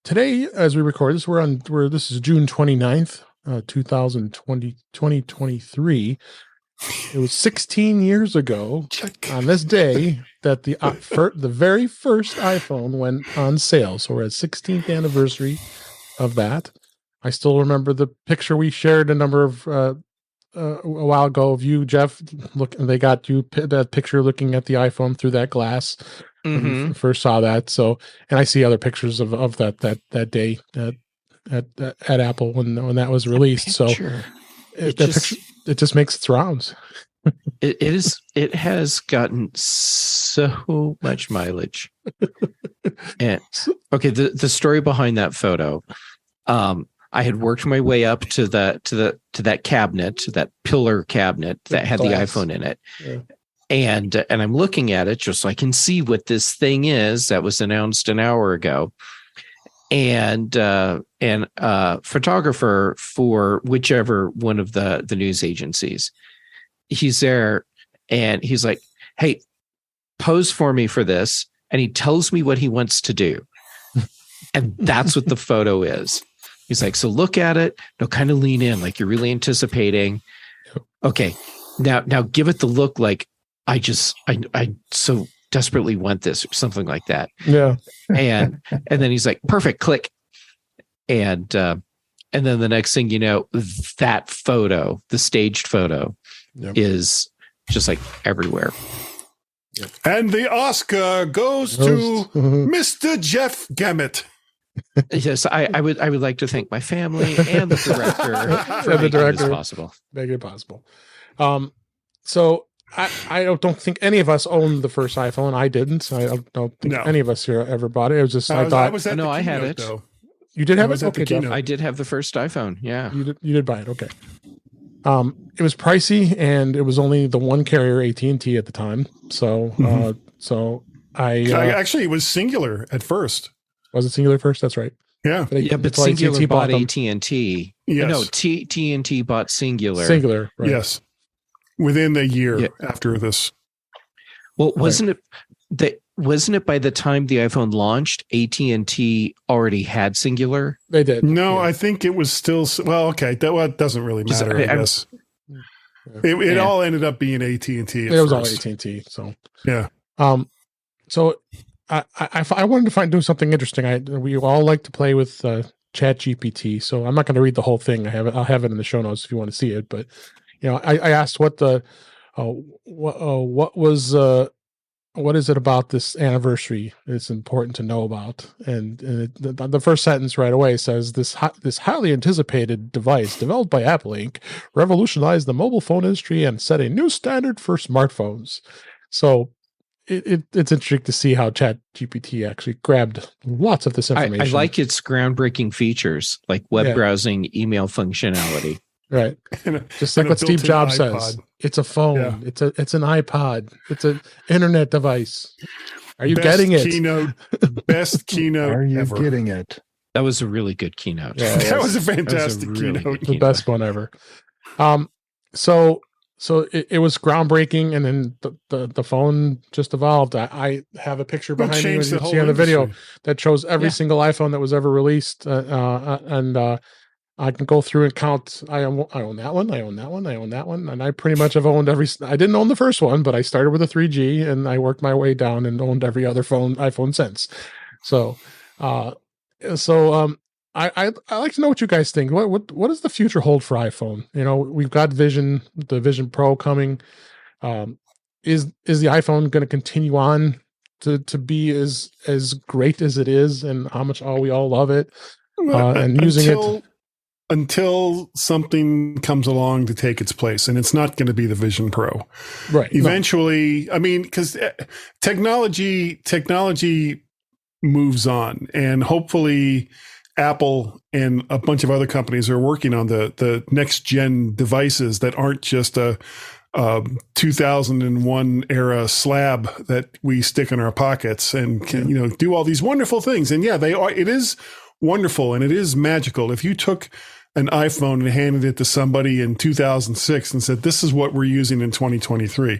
today, as we record this, this is June 29th, 2023. It was 16 years ago on this day that the very first iPhone went on sale. So we're at 16th anniversary of that. I still remember the picture we shared a number of a while ago of you, Jeff. They got you that picture looking at the iPhone through that glass. When you first saw that. So, and I see other pictures of that day at Apple when that was released. So it just makes its rounds. It has gotten so much mileage. And okay, the story behind that photo. I had worked my way up to that cabinet, that pillar cabinet that had the iPhone in it. Yeah. And I'm looking at it just so I can see what this thing is that was announced an hour ago. And photographer for whichever one of the news agencies, he's there and he's like, "Hey, pose for me for this." And he tells me what he wants to do. And that's what the photo is. He's like, "So look at it. No, kind of lean in like you're really anticipating. Okay. Now give it the look like I so desperately want this," or something like that. Yeah. And then he's like, "Perfect, click." And then the next thing you know, that photo, the staged photo, is just like everywhere. Yep. And the Oscar goes to Mr. Jeff Gamet. Yes, I would like to thank my family and the director for making this possible. Make it possible. So I don't think any of us owned the first iPhone. I didn't. I don't think any of us here ever bought it. It was just I had it. Though. You did have it? Okay, Jeff. I did have the first iPhone. Yeah, you did buy it. Okay. It was pricey, and it was only the one carrier, AT&T, at the time. So, actually it was Singular at first. Was it Singular first? That's right. Yeah, but Singular bought AT&T. Yes. No, AT&T bought Singular. Singular, right. Yes. Within the year after this. Well, wasn't it by the time the iPhone launched, AT&T already had Singular? They did. No, I think it was still, well, okay. That doesn't really matter, I guess. It all ended up being AT&T. It was all AT&T. So yeah. So I wanted to do something interesting. We all like to play with Chat GPT, so I'm not going to read the whole thing. I'll have it in the show notes if you want to see it. But I asked what is it about this anniversary that's important to know about, and the first sentence right away says this highly anticipated device developed by Apple Inc. revolutionized the mobile phone industry and set a new standard for smartphones. So it's interesting to see how Chat GPT actually grabbed lots of this information. I like its groundbreaking features, like web browsing, email functionality. Right. Just like what Steve Jobs says. It's a phone. Yeah. It's an iPod. It's an internet device. Are you getting it? Best keynote Are you ever. getting it? That was a really good keynote. Yeah, that was a fantastic keynote. The best one ever. So it was groundbreaking, and then the phone just evolved. I have a picture behind me, as you see on the video, that shows every single iPhone that was ever released, and I can go through and count. I own that one. I own that one. I own that one, and I pretty much have owned every. I didn't own the first one, but I started with a 3G, and I worked my way down and owned every other iPhone since. So, I like to know what you guys think. What does the future hold for iPhone? We've got the Vision Pro coming. Is the iPhone going to continue on to be as great as it is, and how much we all love it and using it until something comes along to take its place, and it's not going to be the Vision Pro. Right. Eventually, no. I mean, because technology moves on, and hopefully Apple and a bunch of other companies are working on the next gen devices that aren't just a 2001 era slab that we stick in our pockets and can, do all these wonderful things. And yeah, it is wonderful and it is magical. If you took an iPhone and handed it to somebody in 2006 and said, "This is what we're using in 2023,"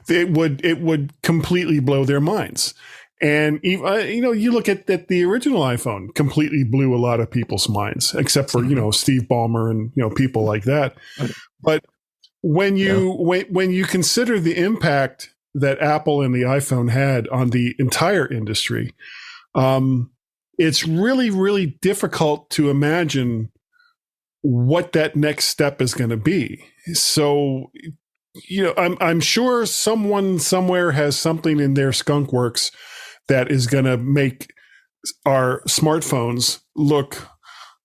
it would completely blow their minds. And you look at the original iPhone completely blew a lot of people's minds, except for Steve Ballmer and people like that. But when you consider the impact that Apple and the iPhone had on the entire industry, it's really, really difficult to imagine what that next step is going to be. So, I'm sure someone somewhere has something in their skunk works that is going to make our smartphones look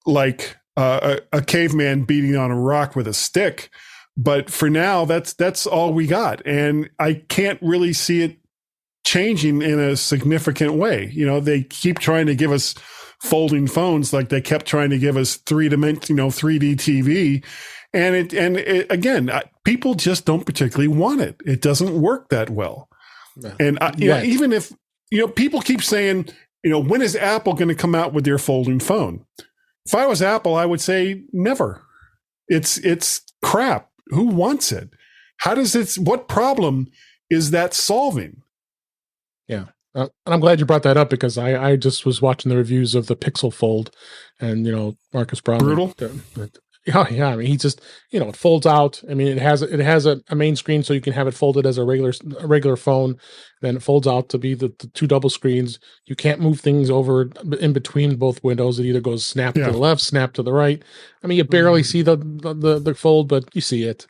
like a caveman beating on a rock with a stick. But for now, that's all we got. And I can't really see it changing in a significant way. They keep trying to give us folding phones like they kept trying to give us 3D TV. And again, people just don't particularly want it. It doesn't work that well. No. And even if, people keep saying, when is Apple going to come out with their folding phone? If I was Apple, I would say never. It's crap. Who wants it? What problem is that solving? Yeah. And I'm glad you brought that up, because I just was watching the reviews of the Pixel Fold, and Marcus Brown. Brutal. Yeah. I mean, he just it folds out. I mean, it has a main screen, so you can have it folded as a regular phone. Then it folds out to be the two double screens. You can't move things over in between both windows. It either goes snap to the left, snap to the right. I mean, you barely see the fold, but you see it.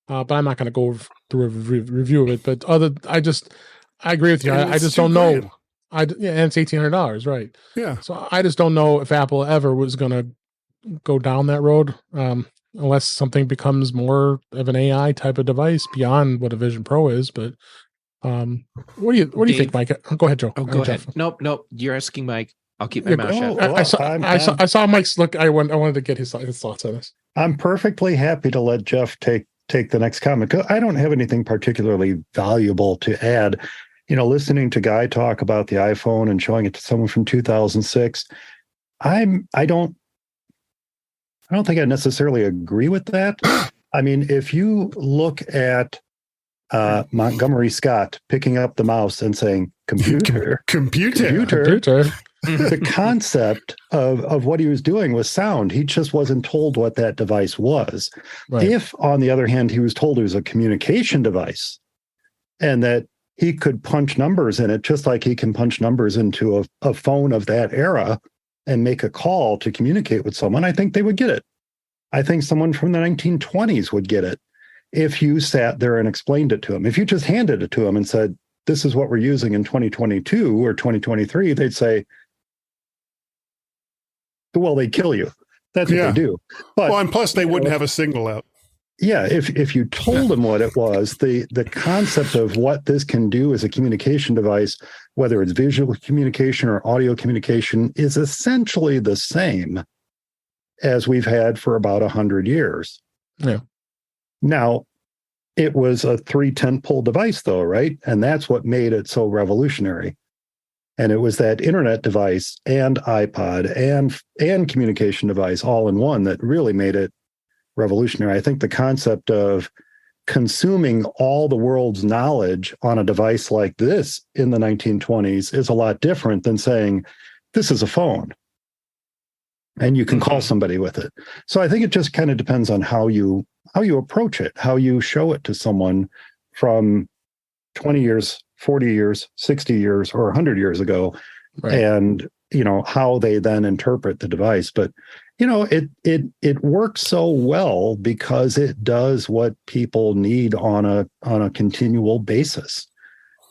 But I'm not going to go through a review of it. But I agree with you. I just don't know. And it's $1,800, right? Yeah. So I just don't know if Apple ever was going to go down that road, unless something becomes more of an AI type of device beyond what a Vision Pro is. But what do you think, Mike? Go ahead, Joe. Oh, go ahead. Nope. You're asking Mike. I'll keep my mouth shut. I saw Mike's look. I wanted to get his thoughts on this. I'm perfectly happy to let Jeff take the next comment. I don't have anything particularly valuable to add. Listening to Guy talk about the iPhone and showing it to someone from 2006, I don't think I necessarily agree with that. I mean, if you look at Montgomery Scott picking up the mouse and saying computer, the concept of what he was doing was sound. He just wasn't told what that device was. Right. If, on the other hand, he was told it was a communication device, and that he could punch numbers in it, just like he can punch numbers into a phone of that era and make a call to communicate with someone, I think they would get it. I think someone from the 1920s would get it if you sat there and explained it to them. If you just handed it to them and said, this is what we're using in 2022 or 2023, they'd say, well, they'd kill you. That's what they do. But, and plus they wouldn't have a signal out. Yeah, if you told them what it was, the concept of what this can do as a communication device, whether it's visual communication or audio communication, is essentially the same as we've had for about 100 years. Yeah. Now, it was a 3-10-pole device, though, right? And that's what made it so revolutionary. And it was that internet device and iPod and communication device all in one that really made it revolutionary. I think the concept of consuming all the world's knowledge on a device like this in the 1920s is a lot different than saying, this is a phone and you can call somebody with it. So I think it just kind of depends on how you approach it, how you show it to someone from 20 years, 40 years, 60 years, or 100 years ago, right. And how they then interpret the device. But it works so well because it does what people need on a continual basis.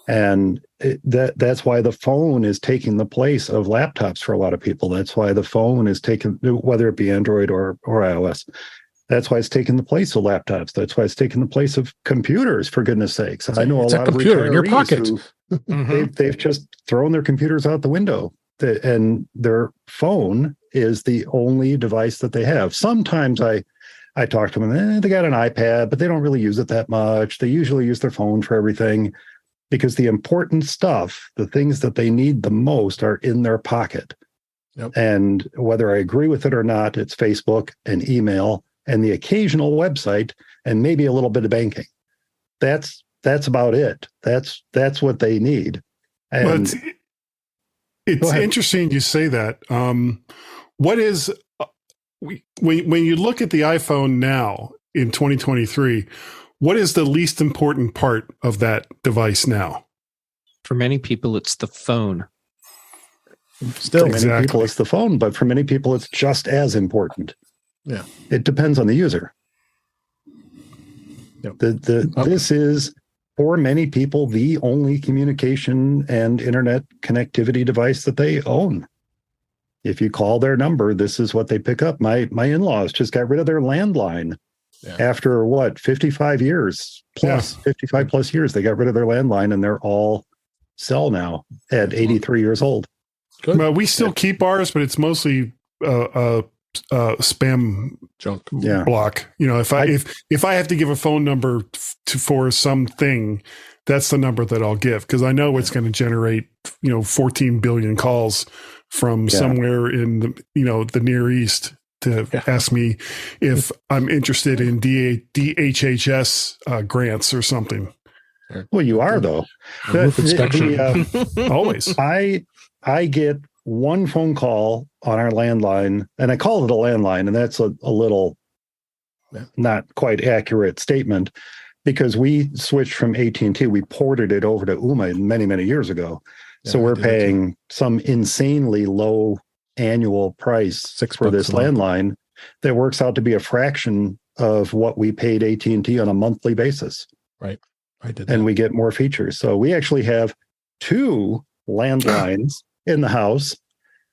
And that's why the phone is taking the place of laptops for a lot of people. That's why the phone is taking, whether it be Android or iOS, that's why it's taking the place of laptops. That's why it's taking the place of computers, for goodness sakes. I know a lot of computer in your pocket. They've just thrown their computers out the window, and their phone is the only device that they have. Sometimes I talk to them, they got an iPad, but they don't really use it that much. They usually use their phone for everything because the important stuff, the things that they need the most, are in their pocket. Yep. And whether I agree with it or not, it's Facebook and email and the occasional website and maybe a little bit of banking. That's about it. That's what they need. And it's interesting you say that. What is when you look at the iPhone now in 2023, what is the least important part of that device now? For many people, it's the phone. Still, for many people, it's the phone, but for many people, it's just as important. Yeah, it depends on the user. Yep. This is, for many people, the only communication and internet connectivity device that they own. If you call their number, this is what they pick up. My in-laws just got rid of their landline after 55 years plus, 55 plus years. They got rid of their landline and they're all cell now at 83 years old. Good. Well, we still keep ours, but it's mostly spam junk block. If I have to give a phone number for something, that's the number that I'll give, because I know it's going to generate 14 billion calls from somewhere in the Near East to ask me if I'm interested in DHHS grants or something. Well, you are, though. Always. I get one phone call on our landline, and I call it a landline, and that's a little not quite accurate statement, because we switched from AT&T. We ported it over to Ooma many, many years ago. So we're paying some insanely low annual price for this landline that works out to be a fraction of what we paid AT&T on a monthly basis. Right. I did that. And we get more features. So we actually have 2 landlines in the house,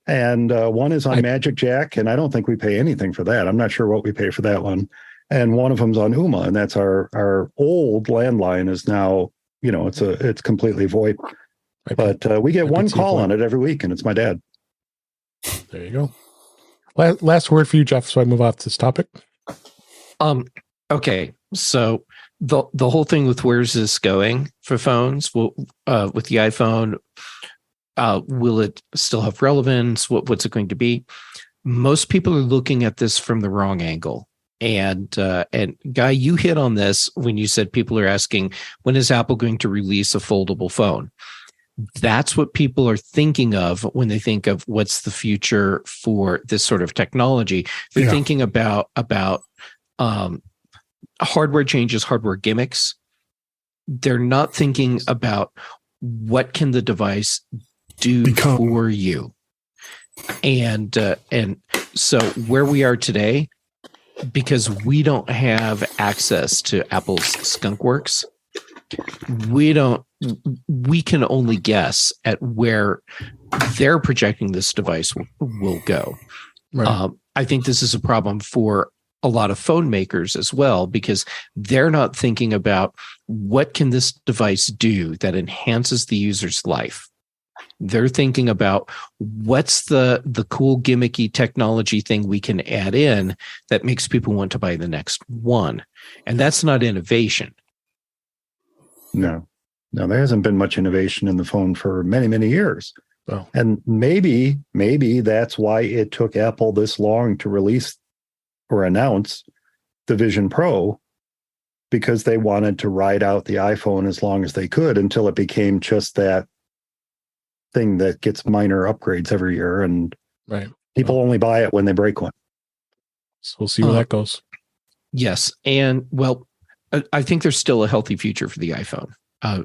and one is on Magic Jack, and I don't think we pay anything for that. I'm not sure what we pay for that one. And one of them's on Ooma, and that's our old landline is now, it's completely VoIP. But we get one call on it every week, and it's my dad. There you go. Last word for you, Jeff, so I move off this topic. Okay, so the whole thing with where's this going for phones? With the iPhone, will it still have relevance? What's it going to be? Most people are looking at this from the wrong angle. And Guy, you hit on this when you said people are asking, when is Apple going to release a foldable phone? That's what people are thinking of when they think of what's the future for this sort of technology. They're thinking about hardware changes, hardware gimmicks. they're not thinking about what can the device do for you. And so where we are today, because we don't have access to Apple's skunkworks, we can only guess at where they're projecting this device will go. Right. I think this is a problem for a lot of phone makers as well, because they're not thinking about what can this device do that enhances the user's life. They're thinking about what's the cool gimmicky technology thing we can add in that makes people want to buy the next one. And that's not innovation. No, there hasn't been much innovation in the phone for many, many years. Oh. And maybe that's why it took Apple this long to release or announce the Vision Pro, because they wanted to ride out the iPhone as long as they could until it became just that thing that gets minor upgrades every year, and people only buy it when they break one. So we'll see where that goes. Yes, and well, I think there's still a healthy future for the iPhone. A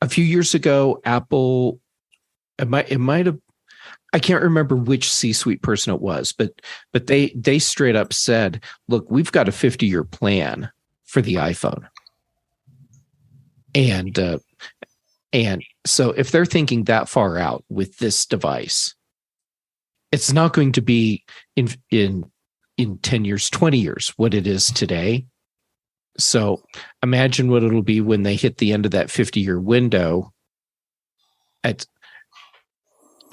few years ago, Apple, it might have, I can't remember which C-suite person it was, but they straight up said, "Look, we've got a 50-year plan for the iPhone," and so if they're thinking that far out with this device, it's not going to be in 10 years, 20 years, what it is today. So imagine what it'll be when they hit the end of that 50-year window. I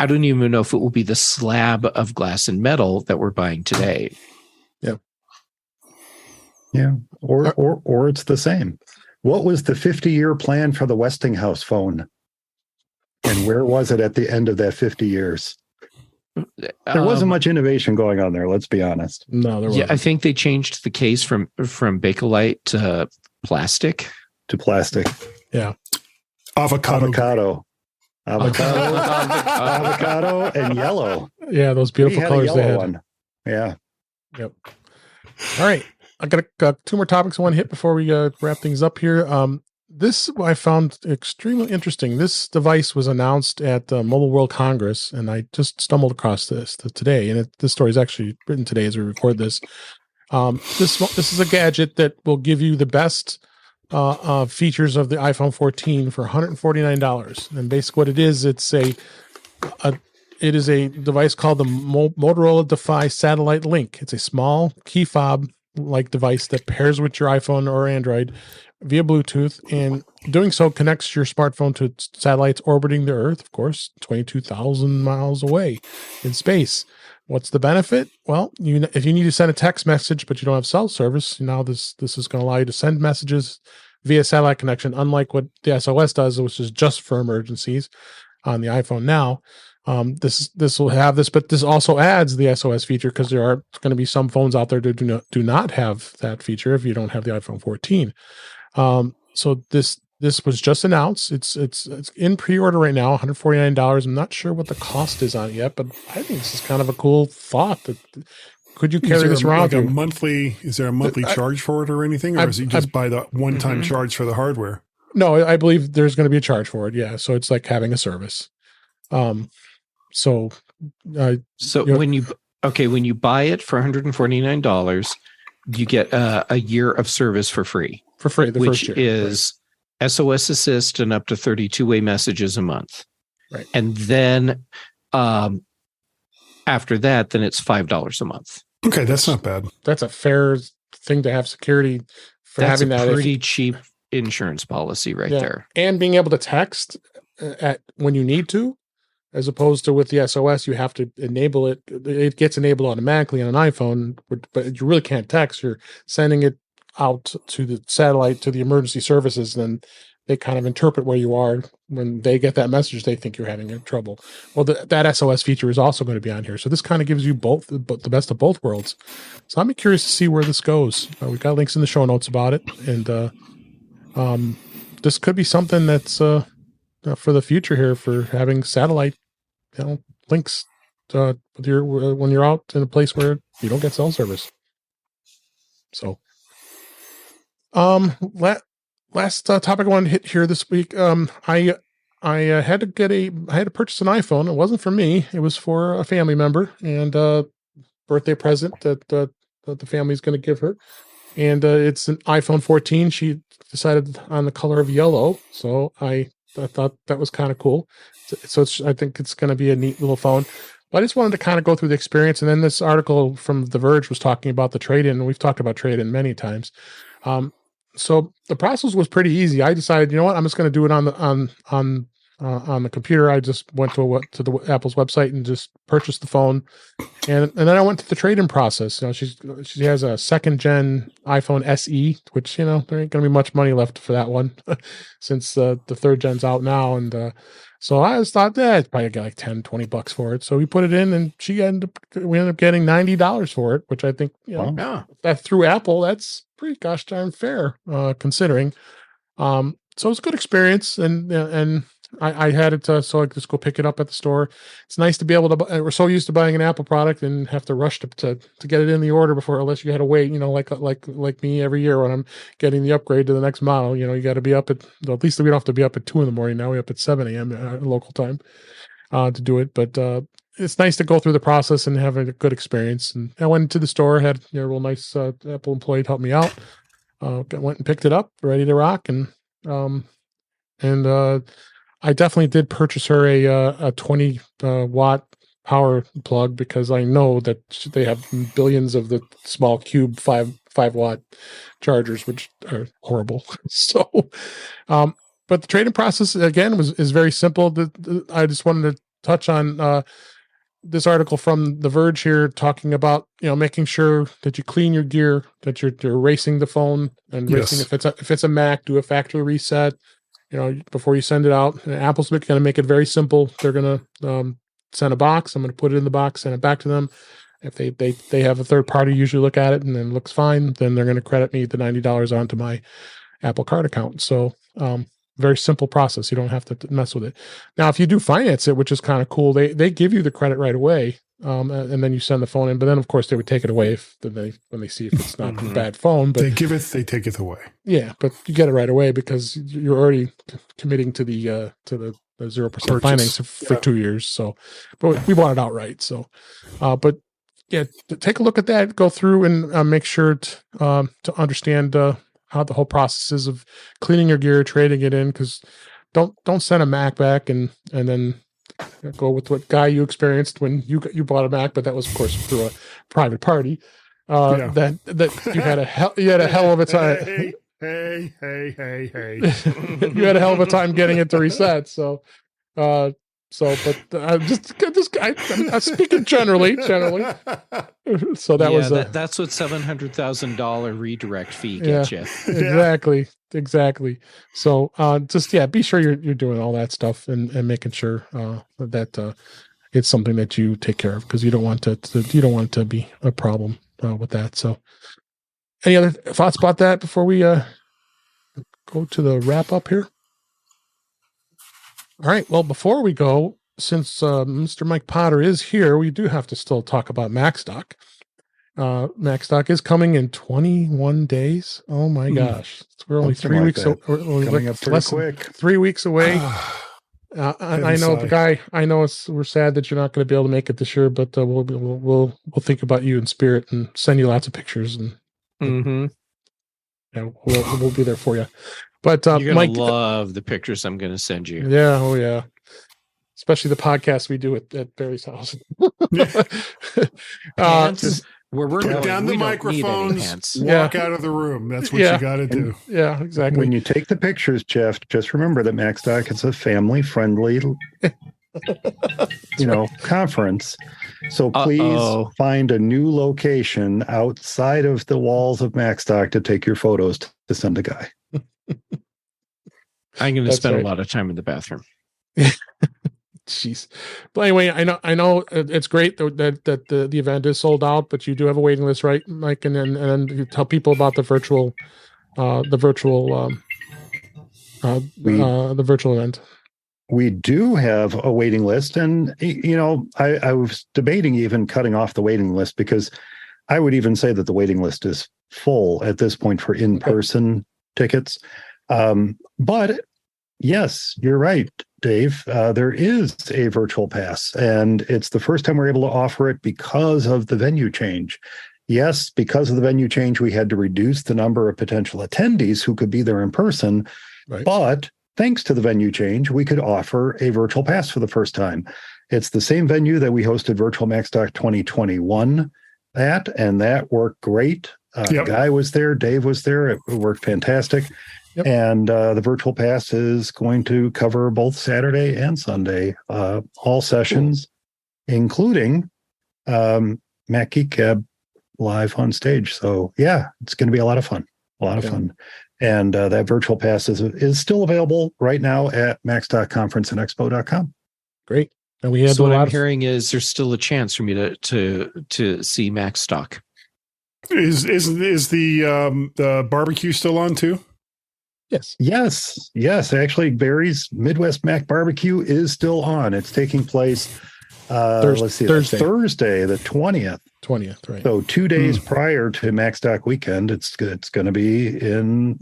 don't even know if it will be the slab of glass and metal that we're buying today. Yeah. Or it's the same. What was the 50-year plan for the Westinghouse phone? And where was it at the end of that 50 years? There wasn't much innovation going on there, let's be honest. No, there wasn't. I think they changed the case from Bakelite to plastic. Yeah. Avocado, and yellow. Yeah, those beautiful colors they had. One. Yeah. Yep. All right. I got two more topics I want to hit before we wrap things up here. This I found extremely interesting. This device was announced at Mobile World Congress, and I just stumbled across this today. And this story is actually written today as we record this. This is a gadget that will give you the best features of the iPhone 14 for $149. And basically, what it is, it is a device called the Motorola Defi Satellite Link. It's a small key fob-like device that pairs with your iPhone or Android via Bluetooth, and doing so connects your smartphone to satellites orbiting the Earth, of course, 22,000 miles away in space. What's the benefit? Well, if you need to send a text message but you don't have cell service, now this is going to allow you to send messages via satellite connection, unlike what the SOS does, which is just for emergencies on the iPhone now. This will have this, but this also adds the SOS feature, because there are going to be some phones out there that do not have that feature if you don't have the iPhone 14. So this was just announced. It's in pre-order right now, $149. I'm not sure what the cost is on it yet, but I think this is kind of a cool thought. That could you carry this around? Is there a monthly charge for it or anything, or is it just by the one-time charge for the hardware? No, I believe there's going to be a charge for it. Yeah, so it's like having a service. When you buy it for $149, you get a year of service for free. For free, the which first year, is SOS Assist and up to 32-way messages a month. Right. And then after that, then it's $5 a month. Okay, that's not bad. That's a fair thing to have security for having that. That's a pretty cheap insurance policy there. And being able to text when you need to, as opposed to with the SOS, you have to enable it. It gets enabled automatically on an iPhone, but you really can't text. You're sending it out to the satellite, to the emergency services, and then they kind of interpret where you are. When they get that message, they think you're having trouble. Well, that SOS feature is also going to be on here. So this kind of gives you both the best of both worlds. So I'm curious to see where this goes. We've got links in the show notes about it. And this could be something that's for the future here, for having satellite links when you're out in a place where you don't get cell service. So Last topic I wanted to hit here this week. I had to purchase an iPhone. It wasn't for me. It was for a family member and birthday present that the family's going to give her. And it's an iPhone 14. She decided on the color of yellow, so I thought that was kind of cool. So I think it's going to be a neat little phone. But I just wanted to kind of go through the experience. And then this article from The Verge was talking about the trade-in. And we've talked about trade-in many times. So the process was pretty easy. I decided, you know what, I'm just going to do it on the computer. I just went to the Apple's website and just purchased the phone, and then I went to the trade-in process. You know, she has a second gen iPhone SE, which, you know, there ain't going to be much money left for that one since the third gen's out now, and so I just thought that I'd probably get like $10-20 for it. So we put it in, and we ended up getting $90 for it, which I think, you know, that through Apple, that's pretty gosh darn fair considering. So it was a good experience, and I had it so I could just go pick it up at the store. It's nice to be able to. We're so used to buying an Apple product and have to rush to get it in the order before, unless you had to wait. You know, like me every year when I'm getting the upgrade to the next model. You know, you got to be up at least we don't have to be up at 2 a.m. now. We're up at 7 a.m. Local time to do it. But it's nice to go through the process and have a good experience. And I went to the store, had a real nice Apple employee to help me out. Went and picked it up, ready to rock, and I definitely did purchase her a 20 watt power plug, because I know that they have billions of the small cube 5 watt chargers, which are horrible. So, but the trading process again is very simple. I just wanted to touch on this article from The Verge here, talking about, you know, making sure that you clean your gear, that you're erasing the phone, and erasing if it's a Mac, do a factory reset. You know, before you send it out. And Apple's going to make it very simple. They're going to send a box. I'm going to put it in the box, send it back to them. If they have a third party usually look at it and then it looks fine, then they're going to credit me the $90 onto my Apple Card account. So very simple process. You don't have to mess with it. Now, if you do finance it, which is kind of cool, they give you the credit right away. And then you send the phone in, but then of course they would take it away when they see if it's not a bad phone. But they take it away. Yeah, but you get it right away because you're already committing to the 0% finance for 2 years. So, but we want it outright. So, but yeah, take a look at that. Go through and make sure to understand how the whole process is of cleaning your gear, trading it in. Because don't send a Mac back and then go with what guy you experienced when you bought a Mac, but that was of course through a private party. That you had a hell of a time. Hey. You had a hell of a time getting it to reset. So but I'm speaking generally. So that's what $700,000 redirect fee gets you. Exactly. So be sure you're doing all that stuff and making sure that it's something that you take care of, because you don't want it to be a problem with that. So any other thoughts about that before we go to the wrap up here? All right. Well, before we go, since Mr. Mike Potter is here, we do have to still talk about MacStock. MacStock is coming in 21 days. Oh my gosh. We're only 3 weeks away. Coming up pretty quick. 3 weeks away. I know we're sad that you're not going to be able to make it this year, but we'll think about you in spirit and send you lots of pictures, and we'll be there for you. But you're going to love the pictures I'm going to send you. Yeah. Oh yeah. Especially the podcast we do at Barry's house. Where we're put down the microphones, walk out of the room. That's what you got to do. Yeah, exactly. When you take the pictures, Jeff, just remember that MacStock is a family-friendly, conference. So please find a new location outside of the walls of MacStock to take your photos to send a guy. I'm going to spend a lot of time in the bathroom. Jeez. But anyway, I know it's great that the event is sold out, but you do have a waiting list, right, Mike? And then you tell people about the virtual event. We do have a waiting list, and I was debating even cutting off the waiting list, because I would even say that the waiting list is full at this point for in-person tickets. But yes, you're right, Dave. There is a virtual pass, and it's the first time we're able to offer it because of the venue change. Yes, because of the venue change, we had to reduce the number of potential attendees who could be there in person. Right. But thanks to the venue change, we could offer a virtual pass for the first time. It's the same venue that we hosted Virtual MacStock 2021 at, and that worked great. Guy was there, Dave was there. It worked fantastic. Yep. And the virtual pass is going to cover both Saturday and Sunday, all sessions, including Mac Geek Gab live on stage. So yeah, it's going to be a lot of fun. Fun. And that virtual pass is still available right now at mac.conferenceandexpo.com. Great. And we had so what I'm hearing is there's still a chance for me to see MacStock. Is the barbecue still on too? Yes. Actually, Barry's Midwest Mac Barbecue is still on. It's taking place. Let's see, Thursday, the 20th. 20th, right? So 2 days prior to MacStock weekend, it's going to be in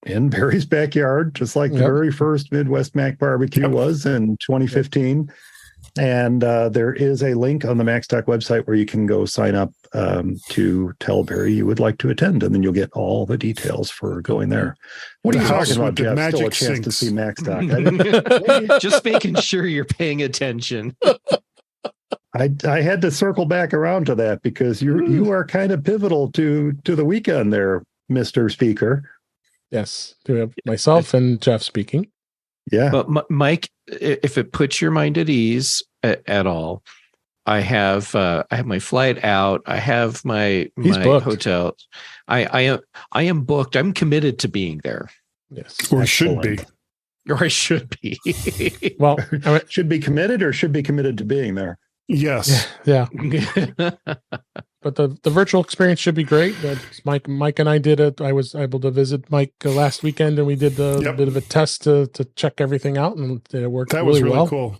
Barry's backyard, just like the very first Midwest Mac Barbecue was in 2015. And there is a link on the MacStock website where you can go sign up to tell Barry you would like to attend, and then you'll get all the details for going there. What are you talking about, Jeff? Still a chance to see MacStock. Just making sure you're paying attention. I had to circle back around to that because you are kind of pivotal to the weekend there, Mr. Speaker. Yes, to have myself and Jeff speaking. Yeah. But Mike, if it puts your mind at ease at all, I have my flight out. I have my hotel. I am booked. I'm committed to being there. Yes. Or should be. Or I should be. Well, should be committed or should be committed to being there. Yes. Yeah. But the virtual experience should be great. Mike and I did it. I was able to visit Mike last weekend, and we did a bit of a test to check everything out, and it worked. That was really cool.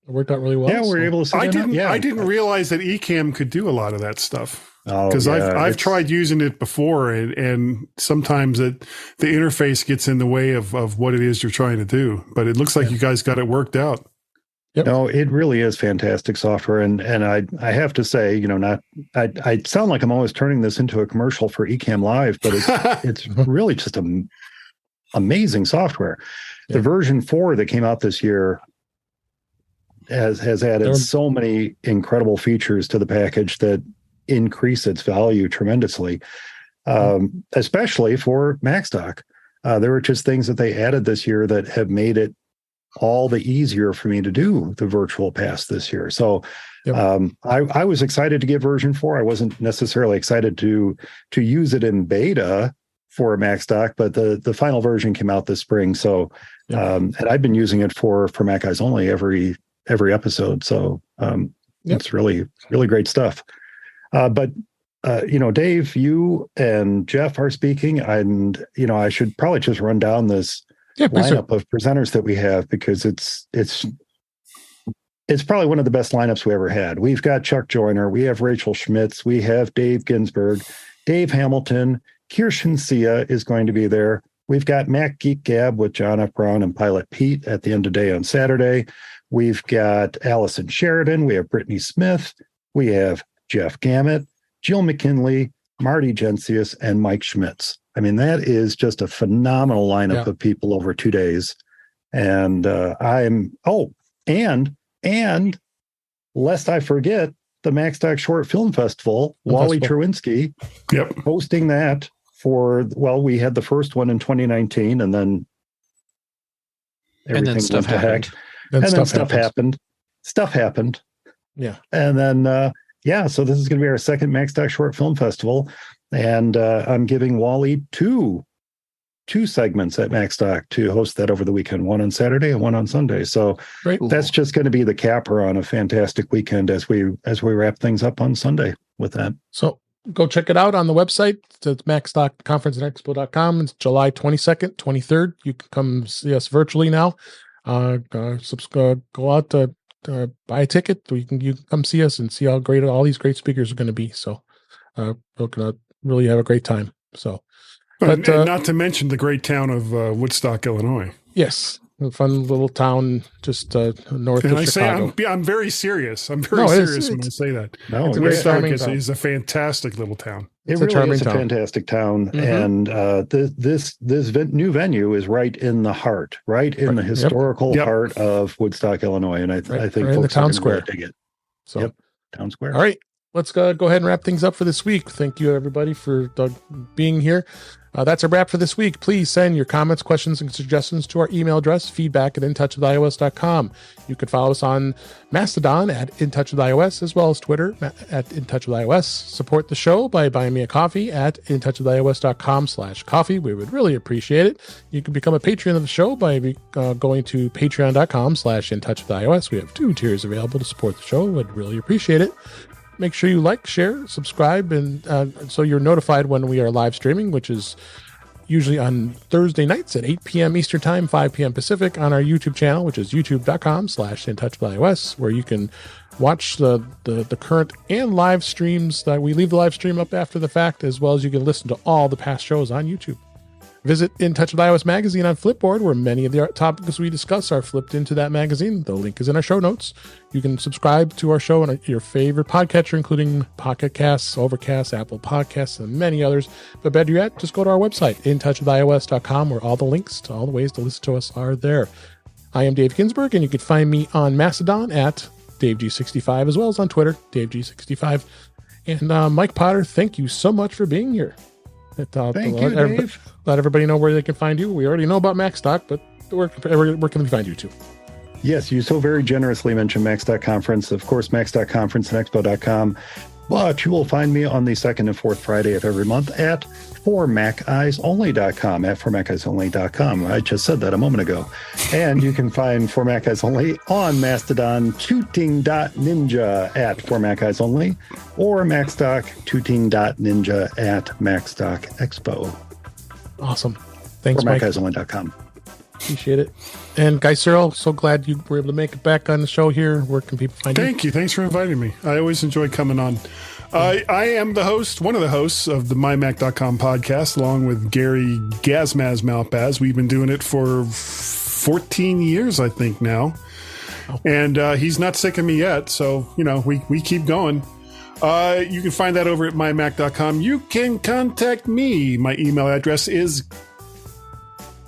It worked out really well. Yeah, we were able to. I didn't realize that Ecamm could do a lot of that stuff. Because I've tried using it before, and sometimes the interface gets in the way of what it is you're trying to do. But it looks like you guys got it worked out. Yep. No, it really is fantastic software, and I have to say, I sound like I'm always turning this into a commercial for Ecamm Live, but it's really just amazing software. Yeah. The version 4 that came out this year has added so many incredible features to the package that increase its value tremendously, especially for MacStock. There were just things that they added this year that have made it all the easier for me to do the virtual pass this year. So I was excited to get version 4. I wasn't necessarily excited to use it in beta for MacStock, but the final version came out this spring. So and I've been using it for Mac Eyes Only every episode. So it's really, really great stuff. But Dave, you and Jeff are speaking, and I should probably just run down this lineup of presenters that we have, because it's probably one of the best lineups we ever had. We've got Chuck Joyner, we have Rachel Schmitz, we have Dave Ginsburg, Dave Hamilton, Kirsten Sia is going to be there. We've got Mac Geek Gab with John F. Brown and Pilot Pete at the end of the day on Saturday. We've got Allison Sheridan, we have Brittany Smith, we have Jeff Gamet, Jill McKinley, Marty Gensius, and Mike Schmitz. I mean, that is just a phenomenal lineup of people over 2 days. And and lest I forget, the MacStock Short Film Festival, Wally Trewinski hosting that we had the first one in 2019, and then everything stuff happened. Stuff happened. Yeah. And then, so this is going to be our second MacStock Short Film Festival. And I'm giving Wally two segments at MacStock to host that over the weekend, one on Saturday and one on Sunday. So that's just going to be the capper on a fantastic weekend as we wrap things up on Sunday with that. So go check it out on the website. It's mac.conferenceandexpo.com. It's July 22nd, 23rd. You can come see us virtually now. Go out to buy a ticket. You can come see us and see how great all these great speakers are going to be. So we're going to really have a great time. So And not to mention the great town of Woodstock, Illinois. Yes, a fun little town just north of Chicago. I'm very serious. I'm very serious when I say that. No, Woodstock is a fantastic little town. It really is a fantastic town, and this new venue is right in the heart, in the historical heart of Woodstock, Illinois, and I think right folks in the town are square. Dig it. So, town square. All right, let's go ahead and wrap things up for this week. Thank you, everybody, for being here. That's a wrap for this week. Please send your comments, questions, and suggestions to our email address, feedback@intouchwithios.com. You can follow us on Mastodon @intouchwithios, as well as Twitter @intouchwithios. Support the show by buying me a coffee at intouchwithios.com/coffee. We would really appreciate it. You can become a patron of the show by going to patreon.com/intouchwithios. We have 2 tiers available to support the show. Would really appreciate it. Make sure you like, share, subscribe, and so you're notified when we are live streaming, which is usually on Thursday nights at 8 p.m. Eastern Time, 5 p.m. Pacific, on our YouTube channel, which is youtube.com/intouchwithios, where you can watch the current and live streams. That we leave the live stream up after the fact, as well as you can listen to all the past shows on YouTube. Visit In Touch with iOS magazine on Flipboard, where many of the topics we discuss are flipped into that magazine. The link is in our show notes. You can subscribe to our show on your favorite podcatcher, including Pocket Casts, Overcast, Apple Podcasts, and many others. But better yet, just go to our website, intouchwithios.com, where all the links to all the ways to listen to us are there. I am Dave Ginsburg, and you can find me on Mastodon at DaveG65, as well as on Twitter, DaveG65. And Mike Potter, thank you so much for being here. Thank you, Dave. Let everybody know where they can find you. We already know about MacStock, but where can we find you too? Yes, you so very generously mentioned MacStock Of course, MacStock and Expo.com. But you will find me on the second and fourth Friday of every month at ForMacEyesOnly.com, at ForMacEyesOnly.com. I just said that a moment ago. And you can find For Mac Eyes Only on Mastodon, tooting.ninja at For Mac Eyes Only, or MacStock, tooting.ninja at MacStock Expo. Awesome. Thanks, Mike. ForMacEyesOnly.com. Appreciate it. And Guy Serle, so glad you were able to make it back on the show here. Where can people find you? Thank you. Thanks for inviting me. I always enjoy coming on. I am the host, one of the hosts of the MyMac.com podcast, along with Gary Gazmaz Malpaz. We've been doing it for 14 years, I think, now. Oh. And he's not sick of me yet, so, we keep going. You can find that over at MyMac.com. You can contact me. My email address is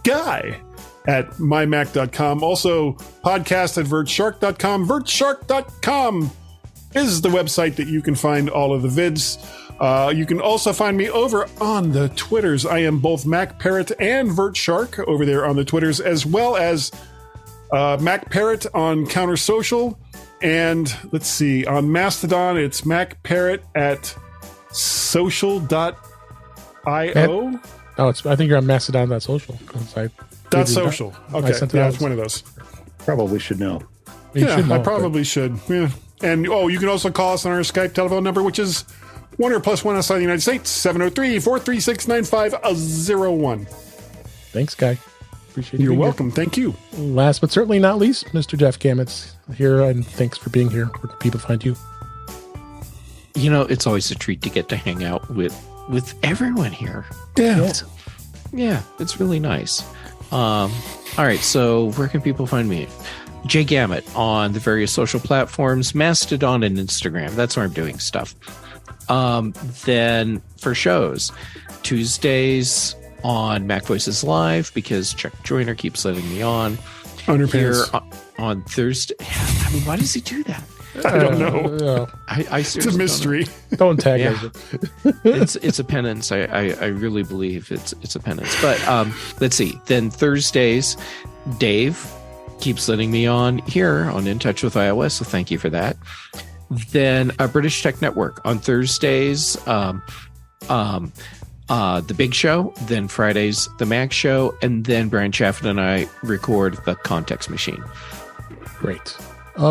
guy@mymac.com. Also, podcast at vertshark.com. vertshark.com is the website that you can find all of the vids. You can also find me over on the Twitters. I am both Mac Parrot and VertShark over there on the Twitters, as well as Mac Parrot on Counter Social. And let's see, on Mastodon, it's Mac Parrot at social.io. I think you're on Mastodon.social. .social. Okay, yeah, it's one of those. Probably should know. I probably should. Yeah. And you can also call us on our Skype telephone number, which is 1 or +1 outside the United States, 703-436-9501. Thanks, Guy. Appreciate you. You're welcome. Thank you. Last but certainly not least, Mr. Jeff Gamet's here, and thanks for being here. Where can people find you? It's always a treat to get to hang out with everyone here. Yeah. It's really nice. All right, so where can people find me? J Gamet on the various social platforms, Mastodon and Instagram. That's where I'm doing stuff. Then for shows, Tuesdays on Mac Voices Live, because Chuck Joyner keeps letting me on. Here on Thursday. I mean, why does he do that? I don't know. I it's a mystery. Don't tag us. It's a penance. I really believe it's a penance. But let's see. Then Thursdays, Dave keeps letting me on here on In Touch with iOS, so thank you for that. Then British Tech Network on Thursdays, the Big Show. Then Fridays, the Mac Show, and then Brian Chaffin and I record the Context Machine. Great.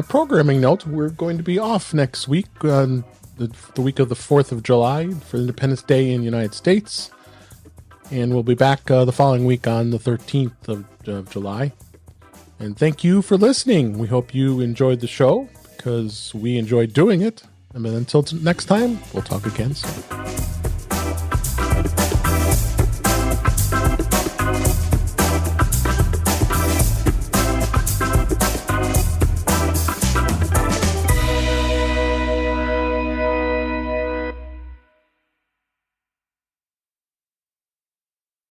Programming note: we're going to be off next week on the week of the 4th of July for Independence Day in the United States, and we'll be back the following week on the 13th of July. And thank you for listening. We hope you enjoyed the show, because we enjoyed doing it. And until next time, we'll talk again soon.